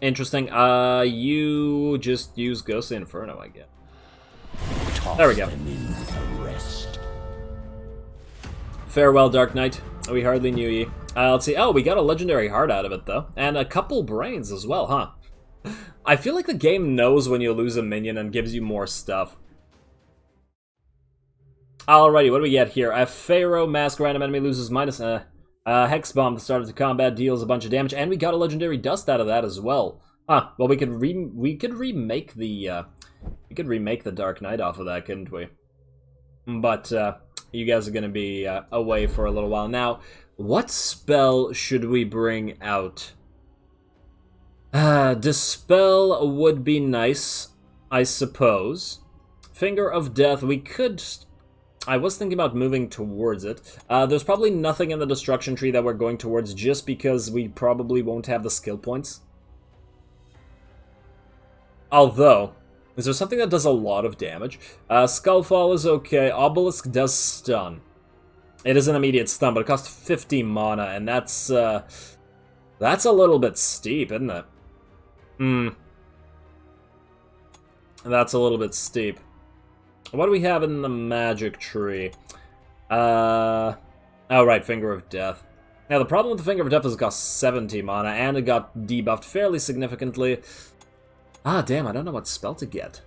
Interesting. You just use Ghostly Inferno, I guess. There we go. Farewell, Dark Knight. We hardly knew ye. Let's see. Oh, we got a Legendary Heart out of it, though. And a couple Brains as well, huh? I feel like the game knows when you lose a minion and gives you more stuff. Alrighty, what do we get here? A Pharaoh Mask, random enemy loses minus... Hex Bomb at the start of the combat deals a bunch of damage, and we got a Legendary Dust out of that as well. Huh, well we could remake the Dark Knight off of that, couldn't we? But, you guys are gonna be away for a little while. Now, what spell should we bring out? Dispel would be nice, I suppose. Finger of Death, we could... I was thinking about moving towards it. There's probably nothing in the Destruction Tree that we're going towards just because we probably won't have the skill points. Although, is there something that does a lot of damage? Skullfall is okay. Obelisk does stun. It is an immediate stun, but it costs 50 mana, and that's a little bit steep, isn't it? That's a little bit steep. What do we have in the magic tree? Oh, right, Finger of Death. Now, the problem with the Finger of Death is it got 70 mana, and it got debuffed fairly significantly. Ah, damn, I don't know what spell to get.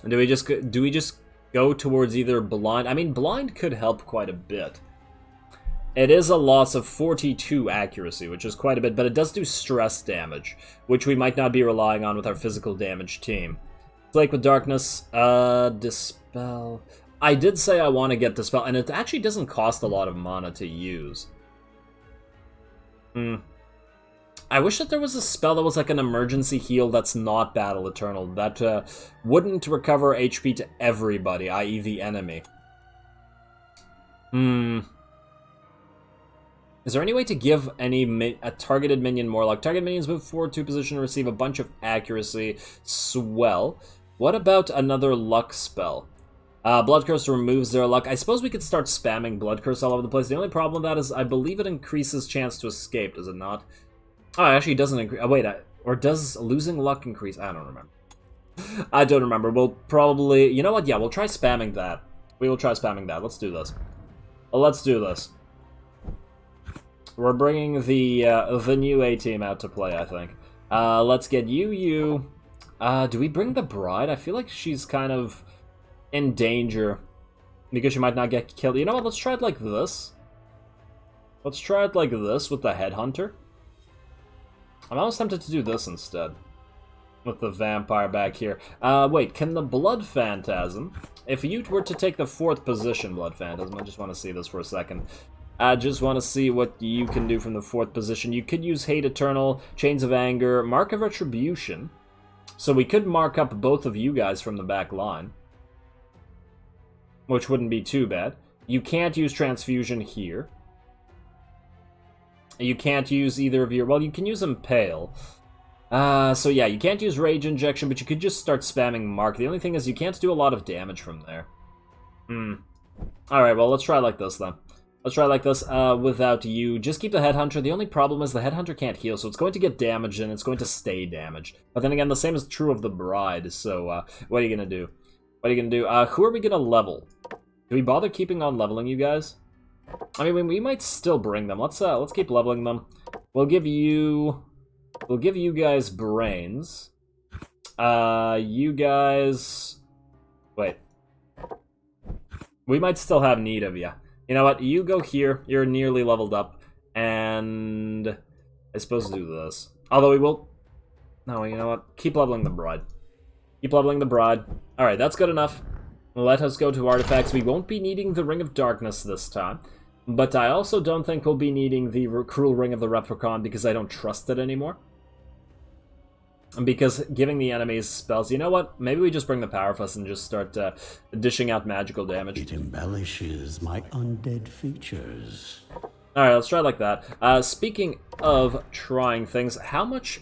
Do we just go towards either Blind? I mean, Blind could help quite a bit. It is a loss of 42 accuracy, which is quite a bit, but it does do stress damage, which we might not be relying on with our physical damage team. Flake with Darkness, Dispel. I did say I want to get Dispel, and it actually doesn't cost a lot of mana to use. I wish that there was a spell that was like an emergency heal that's not Battle Eternal, that wouldn't recover HP to everybody, i.e. the enemy. Is there any way to give a targeted minion more luck? Target minions move forward to position and receive a bunch of accuracy. Swell. What about another luck spell? Blood Curse removes their luck. I suppose we could start spamming Blood Curse all over the place. The only problem with that is I believe it increases chance to escape, does it not? Oh, it actually doesn't increase. Oh, wait, or does losing luck increase? I don't remember. I don't remember. We'll probably... You know what? Yeah, we'll try spamming that. We will try spamming that. Let's do this. Let's do this. We're bringing the new A-team out to play, I think. Let's get you. Do we bring the Bride? I feel like she's kind of in danger because she might not get killed. You know what? Let's try it like this. Let's try it like this with the Headhunter. I'm almost tempted to do this instead. With the Vampire back here. Wait, can the Blood Phantasm... If you were to take the 4th position, Blood Phantasm, I just want to see this for a second. I just want to see what you can do from the 4th position. You could use Hate Eternal, Chains of Anger, Mark of Retribution. So we could mark up both of you guys from the back line. Which wouldn't be too bad. You can't use Transfusion here. You can't use either of your... Well, you can use Impale. So yeah, you can't use Rage Injection, but you could just start spamming Mark. The only thing is you can't do a lot of damage from there. Alright, well, let's try like this, then. Let's try like this without you. Just keep the Headhunter. The only problem is the Headhunter can't heal, so it's going to get damaged and it's going to stay damaged. But then again, the same is true of the Bride, so what are you going to do? What are you going to do? Who are we going to level? Do we bother keeping on leveling you guys? I mean, we might still bring them. Let's keep leveling them. We'll give you guys brains. You guys... Wait. We might still have need of you. You know what? You go here. You're nearly leveled up. And... I suppose do this. Although we will... No, you know what? Keep leveling the Bride. Keep leveling the Bride. Alright, that's good enough. Let us go to artifacts. We won't be needing the Ring of Darkness this time. But I also don't think we'll be needing the Cruel Ring of the Replicon because I don't trust it anymore. And because giving the enemies spells... You know what? Maybe we just bring the Power Fist and just start dishing out magical damage. It embellishes my undead features. Alright, let's try like that. Speaking of trying things, how much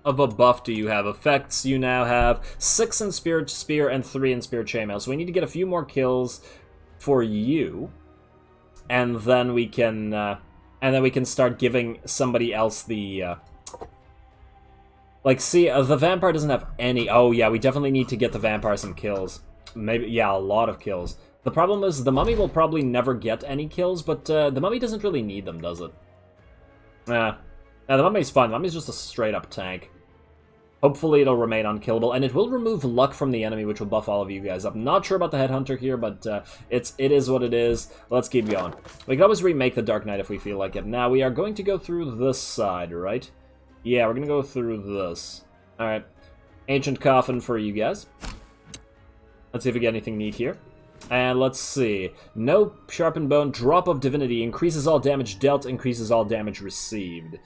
of a buff do you have? Effects you now have 6 in Spirit Spear and 3 in Spirit Chainmail. So we need to get a few more kills for you. And then we can start giving somebody else the... Like, see, the Vampire doesn't have any... Oh, yeah, we definitely need to get the Vampire some kills. Maybe, yeah, a lot of kills. The problem is the Mummy will probably never get any kills, but the Mummy doesn't really need them, does it? Nah. Nah, the Mummy's fine. The Mummy's just a straight-up tank. Hopefully it'll remain unkillable, and it will remove luck from the enemy, which will buff all of you guys up. Not sure about the Headhunter here, but it is what it is. Let's keep going. We can always remake the Dark Knight if we feel like it. Now, we are going to go through this side, right? Yeah, we're going to go through this. Alright. Ancient Coffin for you guys. Let's see if we get anything neat here. And let's see. No Sharpened Bone. Drop of Divinity. Increases all damage dealt. Increases all damage received.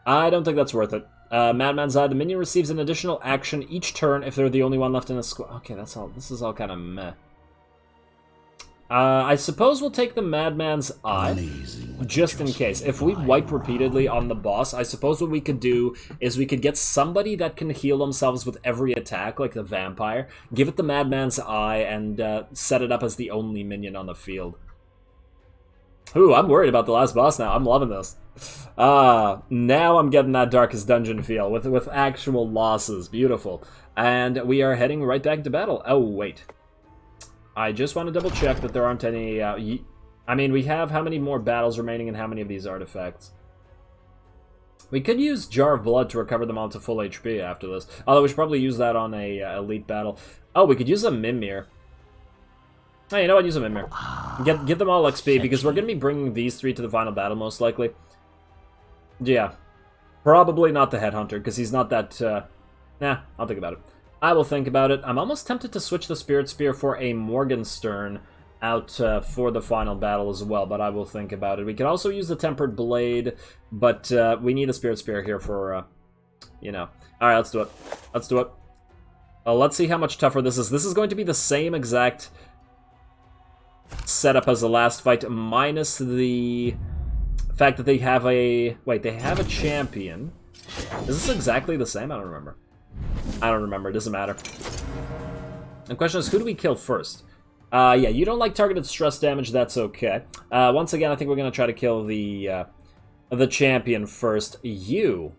I don't think that's worth it. Madman's Eye. The minion receives an additional action each turn if they're the only one left in a squad. Okay, that's all. This is all kind of meh. I suppose we'll take the Madman's Eye, just in case. If we wipe repeatedly on the boss, I suppose what we could do is we could get somebody that can heal themselves with every attack, like the Vampire, give it the Madman's Eye, and set it up as the only minion on the field. Ooh, I'm worried about the last boss now. I'm loving this. Now I'm getting that Darkest Dungeon feel, with actual losses. Beautiful. And we are heading right back to battle. Oh, wait. I just want to double check that there aren't any... I mean, we have how many more battles remaining and how many of these artifacts? We could use Jar of Blood to recover them all to full HP after this. Although we should probably use that on a elite battle. Oh, we could use a Mimir. Oh, you know what? Use a Mimir. Give them all XP, because we're going to be bringing these 3 to the final battle, most likely. Yeah. Probably not the Headhunter, because he's not that... Nah, I'll think about it. I will think about it. I'm almost tempted to switch the Spirit Spear for a Morgenstern out for the final battle as well, but I will think about it. We could also use the Tempered Blade, but we need a Spirit Spear here for, you know. Alright, let's do it. Let's do it. Let's see how much tougher this is. This is going to be the same exact setup as the last fight, minus the fact that they have a... Wait, they have a champion. Is this exactly the same? I don't remember. I don't remember. It doesn't matter. The question is, who do we kill first? Yeah, you don't like targeted stress damage. That's okay. Once again, I think we're going to try to kill the champion first. You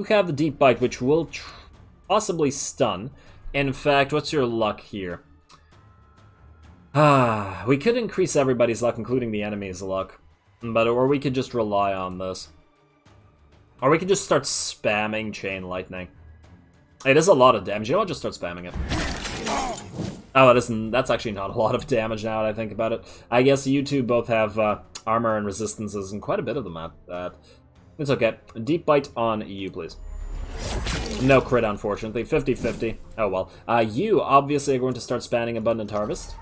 have the Deep Bite, which will possibly stun. In fact, what's your luck here? We could increase everybody's luck, including the enemy's luck. Or we could just rely on this. Or we could just start spamming Chain Lightning. It is a lot of damage. You know what? Just start spamming it. Oh, that's actually not a lot of damage now that I think about it. I guess you two both have armor and resistances, and quite a bit of them at that. It's okay. Deep Bite on you, please. No crit, unfortunately. 50-50. Oh, well. You obviously are going to start spamming Abundant Harvest.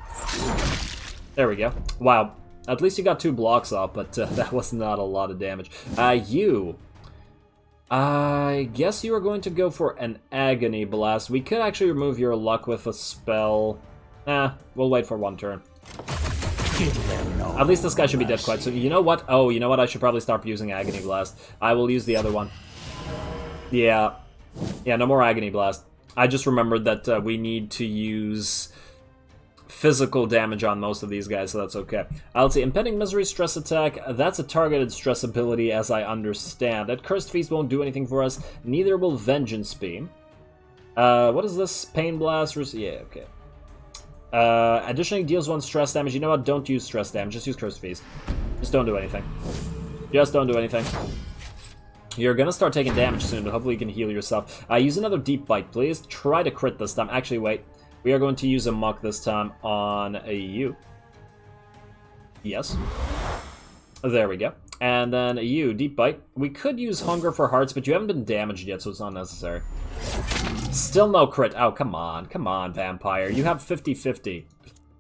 There we go. Wow. At least you got 2 blocks off, but that was not a lot of damage. I guess you are going to go for an Agony Blast. We could actually remove your luck with a spell. We'll wait for 1 turn. At least this guy should be dead quite soon. You know what? Oh, you know what? I should probably start using Agony Blast. I will use the other one. Yeah. Yeah, no more Agony Blast. I just remembered that we need to use physical damage on most of these guys, so that's okay. Let's see, Impending Misery Stress Attack, that's a targeted stress ability as I understand it. Cursed Feast won't do anything for us, neither will Vengeance Beam. What is this? Pain Blast? Yeah, okay. Additionally deals 1 stress damage. You know what? Don't use stress damage, just use Cursed Feast. Just don't do anything. Just don't do anything. You're gonna start taking damage soon, but hopefully you can heal yourself. Use another Deep Bite, please. Try to crit this time. Actually, wait. We are going to use a Muck this time on you. Yes. There we go. And then you, Deep Bite. We could use Hunger for Hearts, but you haven't been damaged yet, so it's not necessary. Still no crit. Oh, come on. Come on, Vampire. You have 50-50.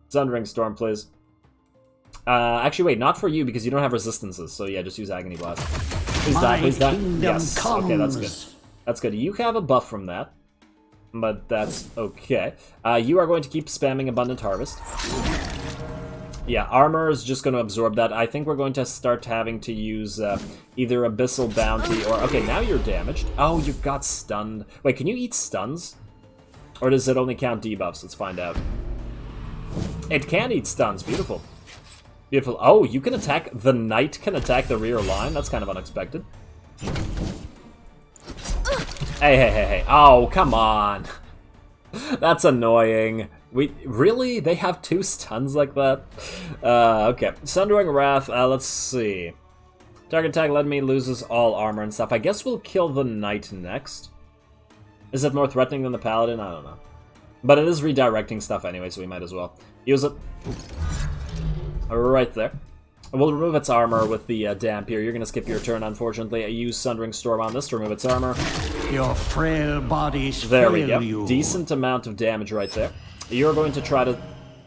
Sundering Storm, please. Actually, wait, not for you, because you don't have resistances, so yeah, just use Agony Blast. Please die, please die. Yes, okay, that's good. That's good. You have a buff from that, but that's okay. You are going to keep spamming Abundant Harvest. Yeah, armor is just going to absorb that. I think we're going to start having to use either Abyssal Bounty or... Okay, now you're damaged. Oh, you got stunned. Wait, can you eat stuns? Or does it only count debuffs? Let's find out. It can eat stuns. Beautiful. Beautiful. Oh, you can attack... The knight can attack the rear line? That's kind of unexpected. Hey. Oh, come on. That's annoying. Really? They have 2 stuns like that? Okay. Sundering Wrath, let's see. Target attack enemy loses all armor and stuff. I guess we'll kill the knight next. Is it more threatening than the paladin? I don't know. But it is redirecting stuff anyway, so we might as well use it. Right there. We'll remove its armor with the damp here. You're going to skip your turn, unfortunately. I use Sundering Storm on this to remove its armor. Your frail bodies There we fail go. you. Decent amount of damage right there. You're going to try to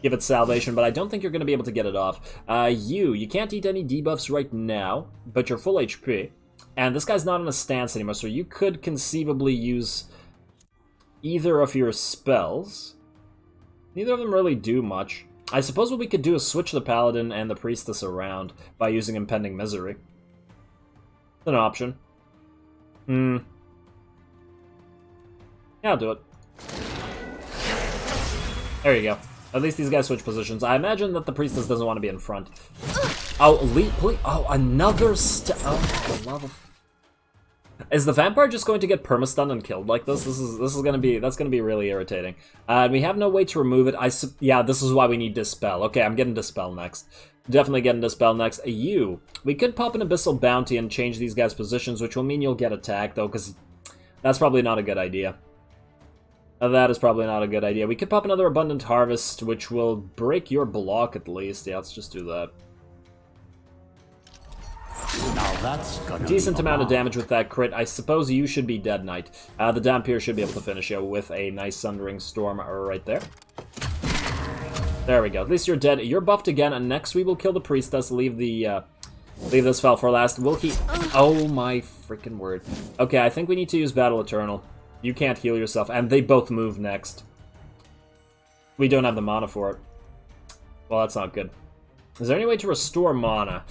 give it salvation, but I don't think you're going to be able to get it off. You can't eat any debuffs right now, but you're full HP. And this guy's not in a stance anymore, so you could conceivably use either of your spells. Neither of them really do much. I suppose what we could do is switch the Paladin and the Priestess around by using Impending Misery. It's an option. Yeah, I'll do it. There you go. At least these guys switch positions. I imagine that the Priestess doesn't want to be in front. Oh, please. Oh, another oh, for the love of... Is the vampire just going to get permastunned and killed like this? This is gonna be really irritating. And we have no way to remove it. Yeah, this is why we need Dispel. Okay, I'm getting Dispel next. Definitely getting Dispel next. We could pop an Abyssal Bounty and change these guys' positions, which will mean you'll get attacked, though, because that's probably not a good idea. That is probably not a good idea. We could pop another Abundant Harvest, which will break your block at least. Yeah, let's just do that. Now that's gonna Decent amount of damage with that crit. I suppose you should be dead, Knight. The Dampier should be able to finish you with a nice Sundering Storm right there. There we go. At least you're dead. You're buffed again, and next we will kill the Priestess. Leave this fell for last. Will he... Oh my freaking word. Okay, I think we need to use Battle Eternal. You can't heal yourself, and they both move next. We don't have the mana for it. Well, that's not good. Is there any way to restore mana?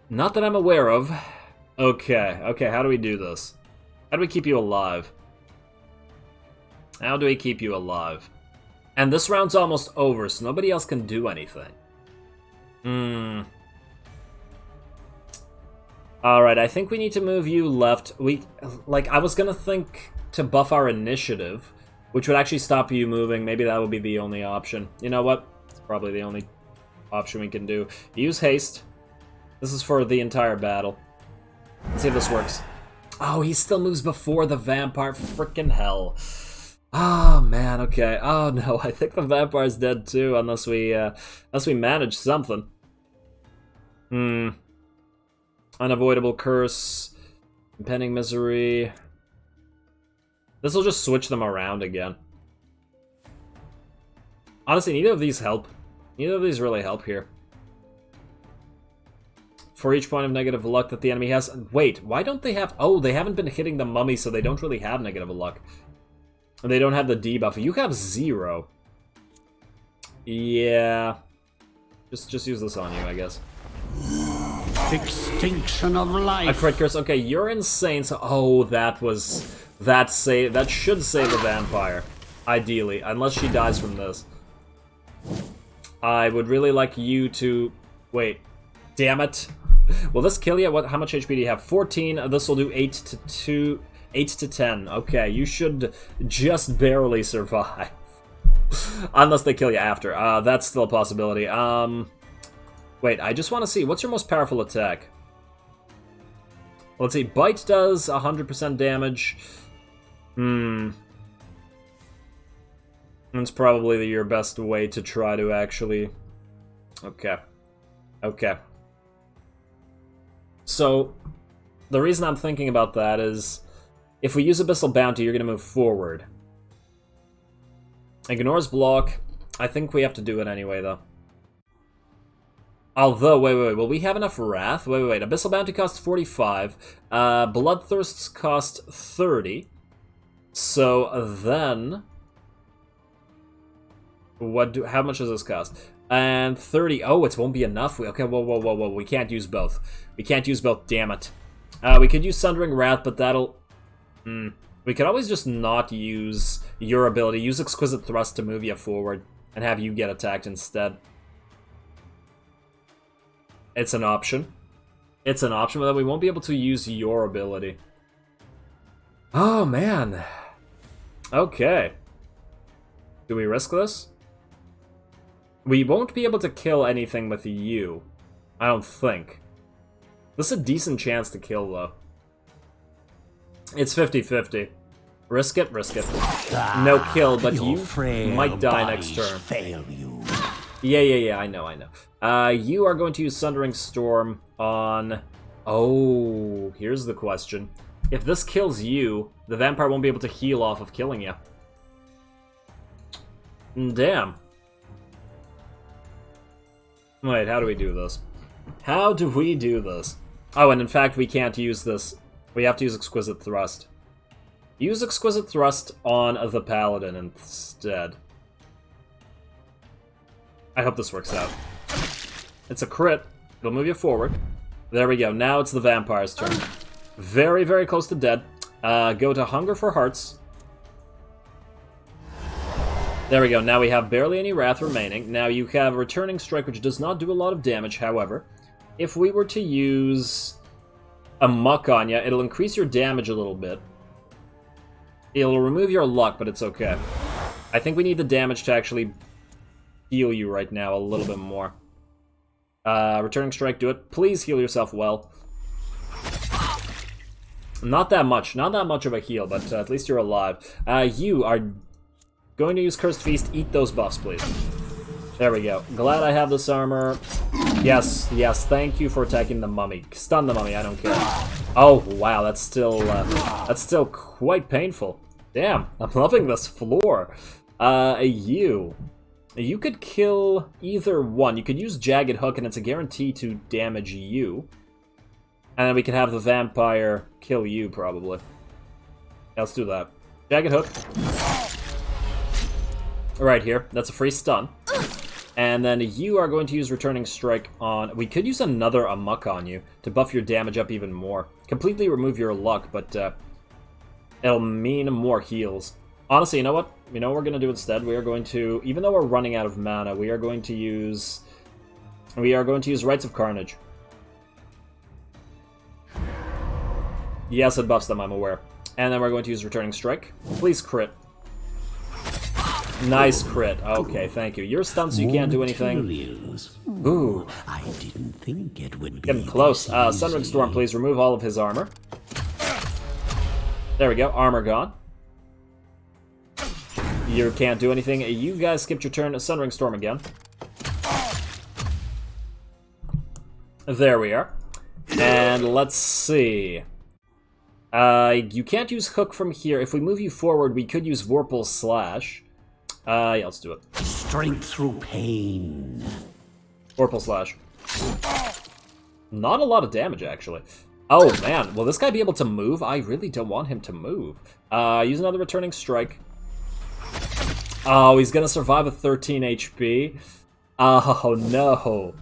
Not that I'm aware of. Okay, how do we do this? How do we keep you alive? How do we keep you alive? And this round's almost over, so nobody else can do anything. Alright, I think we need to move you left. I was gonna think to buff our initiative, which would actually stop you moving. Maybe that would be the only option. You know what? It's probably the only option we can do. Use haste. This is for the entire battle. Let's see if this works. Oh, he still moves before the vampire. Frickin' hell. Oh, man, okay. Oh, no, I think the vampire's dead, too, unless we manage something. Unavoidable curse. Impending misery. This will just switch them around again. Honestly, neither of these help. Neither of these really help here. For each point of negative luck that the enemy has... Wait, why don't they have... Oh, they haven't been hitting the mummy, so they don't really have negative luck. And they don't have the debuff. You have 0. Yeah. Just use this on you, I guess. extinction of life. A crit curse. Okay, you're insane, so... Oh, that was... That should save the vampire. Ideally. Unless she dies from this. I would really like you to... Wait. Damn it. Will this kill you? How much HP do you have? 14. This will do 8 to 10. Okay, you should just barely survive. Unless they kill you after. That's still a possibility. Wait, I just want to see. What's your most powerful attack? Let's see. Bite does 100% damage. That's probably your best way to try to actually... Okay. Okay. So, the reason I'm thinking about that is, if we use Abyssal Bounty, you're going to move forward. Ignores block. I think we have to do it anyway, though. Although, wait, will we have enough Wrath? Wait. Abyssal Bounty costs 45. Bloodthirsts cost 30. So, then... How much does this cost? And 30. Oh, it won't be enough. Okay, whoa. We can't use both. We can't use both, damn it. We could use Sundering Wrath, but that'll... We could always just not use your ability. Use Exquisite Thrust to move you forward and have you get attacked instead. It's an option. It's an option, but we won't be able to use your ability. Oh, man. Okay. Do we risk this? We won't be able to kill anything with you. I don't think. This is a decent chance to kill, though. It's 50-50. Risk it, risk it. No kill, but you might die next turn. Fail you. Yeah, I know. You are going to use Sundering Storm on... Oh, here's the question. If this kills you, the vampire won't be able to heal off of killing you. Damn. Wait, how do we do this? How do we do this? Oh, and in fact, we can't use this. We have to use Exquisite Thrust. Use Exquisite Thrust on the Paladin instead. I hope this works out. It's a crit. It'll move you forward. There we go. Now it's the vampire's turn. Very, very close to dead. Go to Hunger for Hearts. There we go. Now we have barely any Wrath remaining. Now you have Returning Strike, which does not do a lot of damage, however. If we were to use... a muck on you. It'll increase your damage a little bit. It'll remove your luck, but it's okay. I think we need the damage to actually heal you right now a little bit more. Returning strike, do it. Please heal yourself well. Not that much of a heal, but at least you're alive. You are going to use Cursed Feast. Eat those buffs, please. There we go. Glad I have this armor. Yes, thank you for attacking the mummy. Stun the mummy, I don't care. Oh, wow, that's still quite painful. Damn, I'm loving this floor. You could kill either one. You could use Jagged Hook, and it's a guarantee to damage you. And then we could have the vampire kill you, probably. Yeah, let's do that. Jagged Hook. Right here. That's a free stun. And then you are going to use Returning Strike on... We could use another Amok on you to buff your damage up even more. Completely remove your luck, but it'll mean more heals. Honestly, you know what? You know what we're going to do instead? We are going to... Even though we're running out of mana, we are going to use Rites of Carnage. Yes, it buffs them, I'm aware. And then we're going to use Returning Strike. Please crit. Nice crit. Okay, thank you. You're stunned, so you can't do anything. Ooh. I didn't think it would be Getting close. Sunring Storm, please remove all of his armor. There we go. Armor gone. You can't do anything. You guys skipped your turn. Sunring Storm again. There we are. And let's see. You can't use Hook from here. If we move you forward, we could use Vorpal Slash. Yeah, let's do it. Strength through pain. Vorpal Slash. Not a lot of damage, actually. Oh, man. Will this guy be able to move? I really don't want him to move. Use another Returning Strike. Oh, he's gonna survive with 13 HP. Oh, no.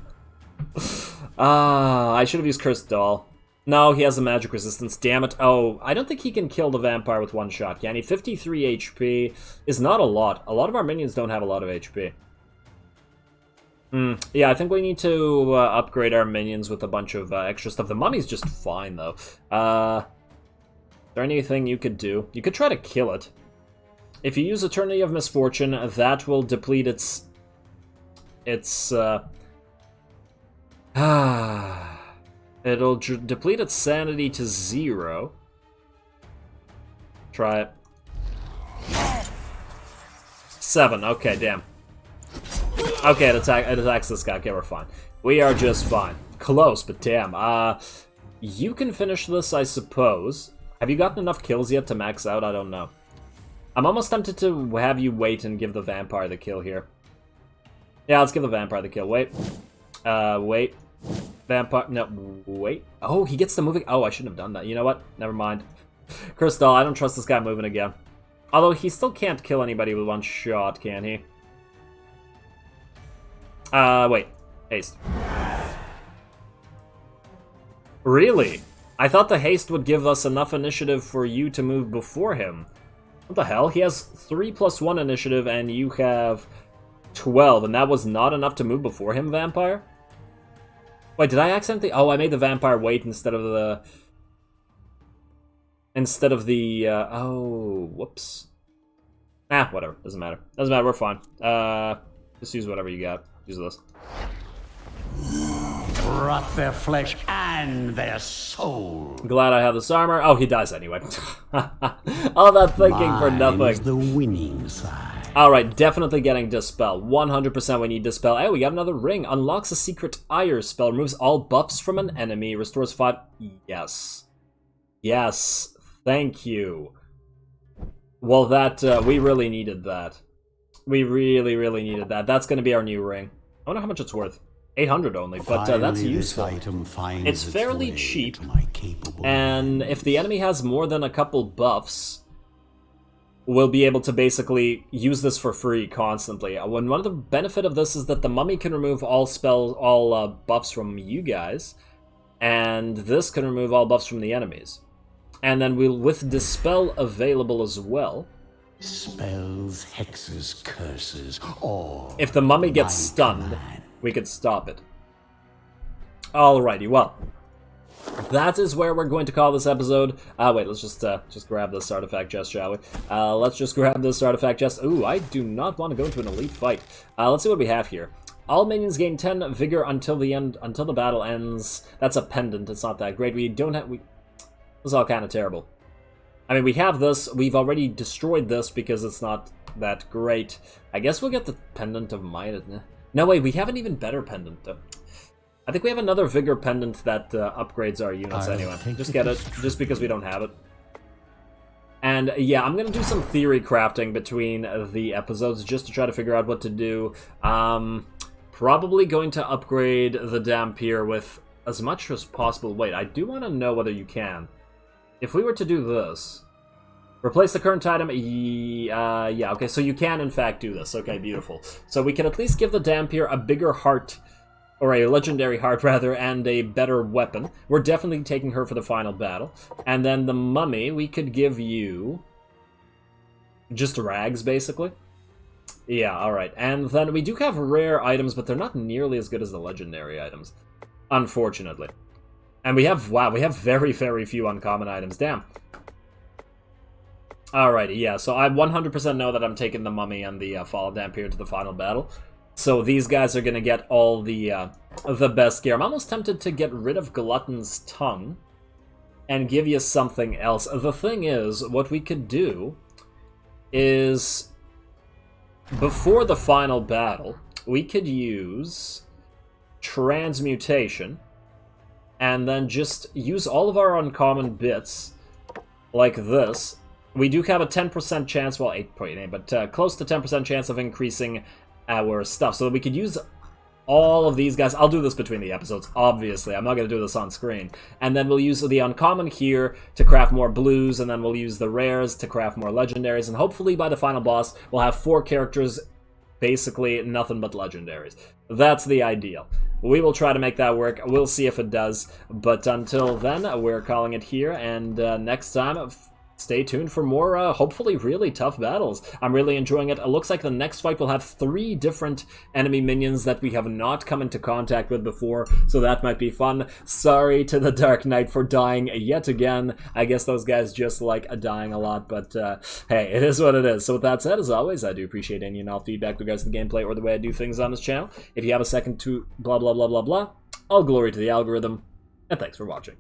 I should have used Cursed Doll. No, he has a magic resistance, damn it. Oh, I don't think he can kill the vampire with one shot, can he? 53 HP is not a lot. A lot of our minions don't have a lot of HP. Yeah, I think we need to upgrade our minions with a bunch of extra stuff. The mummy's just fine, though. Is there anything you could do? You could try to kill it. If you use Eternity of Misfortune, that will deplete its... It'll deplete its sanity to 0. Try it. 7. Okay, damn. Okay, it attacks this guy. Okay, we're fine. We are just fine. Close, but damn. You can finish this, I suppose. Have you gotten enough kills yet to max out? I don't know. I'm almost tempted to have you wait and give the vampire the kill here. Yeah, let's give the vampire the kill. Wait. Wait. Vampire, no, wait. Oh, he gets the moving. Oh, I shouldn't have done that. You know what? Never mind. Crystal, I don't trust this guy moving again. Although he still can't kill anybody with one shot, can he? Wait. Haste. Really? I thought the haste would give us enough initiative for you to move before him. What the hell? He has 3+1 initiative and you have 12, and that was not enough to move before him, vampire? Wait, did I accidentally... Oh, I made the vampire wait instead of the... Oh, whoops. Whatever. Doesn't matter. Doesn't matter, we're fine. Just use whatever you got. Use this. Rot their flesh and their soul. Glad I have this armor. Oh, he dies anyway. All that thinking for nothing. Mine is the winning side. Alright, definitely getting Dispel. 100% we need Dispel. Hey, we got another ring. Unlocks a secret ire spell. Removes all buffs from an enemy. Restores 5... Yes. Yes. Thank you. Well, that... we really needed that. We really, really needed that. That's going to be our new ring. I wonder how much it's worth. 800 only, but that's useful. It's fairly cheap, and if the enemy has more than a couple buffs, we'll be able to basically use this for free constantly. One of the benefit of this is that the mummy can remove all buffs from you guys, and this can remove all buffs from the enemies. And then we'll, with Dispel available as well. Spells, hexes, curses, or if the mummy gets stunned, we could stop it. Alrighty, well. that is where we're going to call this episode. Wait, let's just grab this artifact chest, shall we? Let's just grab this artifact chest. Ooh, I do not want to go into an elite fight. Let's see what we have here. All minions gain 10 vigor until the battle ends. That's a pendant. It's not that great. We don't have... This is all kind of terrible. I mean, we have this. We've already destroyed this because it's not that great. I guess we'll get the pendant of might. No, wait, we have an even better pendant, though. I think we have another vigor pendant that upgrades our units anyway. Just get it, just because we don't have it. And yeah, I'm gonna do some theory crafting between the episodes just to try to figure out what to do. Probably going to upgrade the Dampier with as much as possible. Wait, I do want to know whether you can. If we were to do this, replace the current item, yeah, okay, so you can in fact do this. Okay, beautiful. So we can at least give the Dampier a bigger heart, or a legendary heart rather, and a better weapon. We're definitely taking her for the final battle. And then the mummy, we could give you just rags, basically. Yeah, alright. And then we do have rare items, but they're not nearly as good as the legendary items, unfortunately. And we have, wow, we have very, very few uncommon items. Damn. Alrighty, yeah, so I 100% know that I'm taking the mummy and the Fall Dampier to the final battle. So these guys are gonna get all the best gear. I'm almost tempted to get rid of Glutton's tongue and give you something else. The thing is, what we could do is, before the final battle, we could use transmutation and then just use all of our uncommon bits like this. We do have a 10% chance, well, 8.8, but close to 10% chance of increasing our stuff, so that we could use all of these guys. I'll do this between the episodes, obviously. I'm not going to do this on screen. And then we'll use the uncommon here to craft more blues, and then we'll use the rares to craft more legendaries, and hopefully by the final boss, we'll have 4 characters, basically nothing but legendaries. That's the ideal. We will try to make that work. We'll see if it does. But until then, we're calling it here, and next time, stay tuned for more, hopefully really tough battles. I'm really enjoying it. It looks like the next fight will have 3 different enemy minions that we have not come into contact with before, so that might be fun. Sorry to the Dark Knight for dying yet again. I guess those guys just like dying a lot, but hey, it is what it is. So with that said, as always, I do appreciate any and all feedback with regards to the gameplay or the way I do things on this channel. If you have a second to blah blah blah blah blah, all glory to the algorithm, and thanks for watching.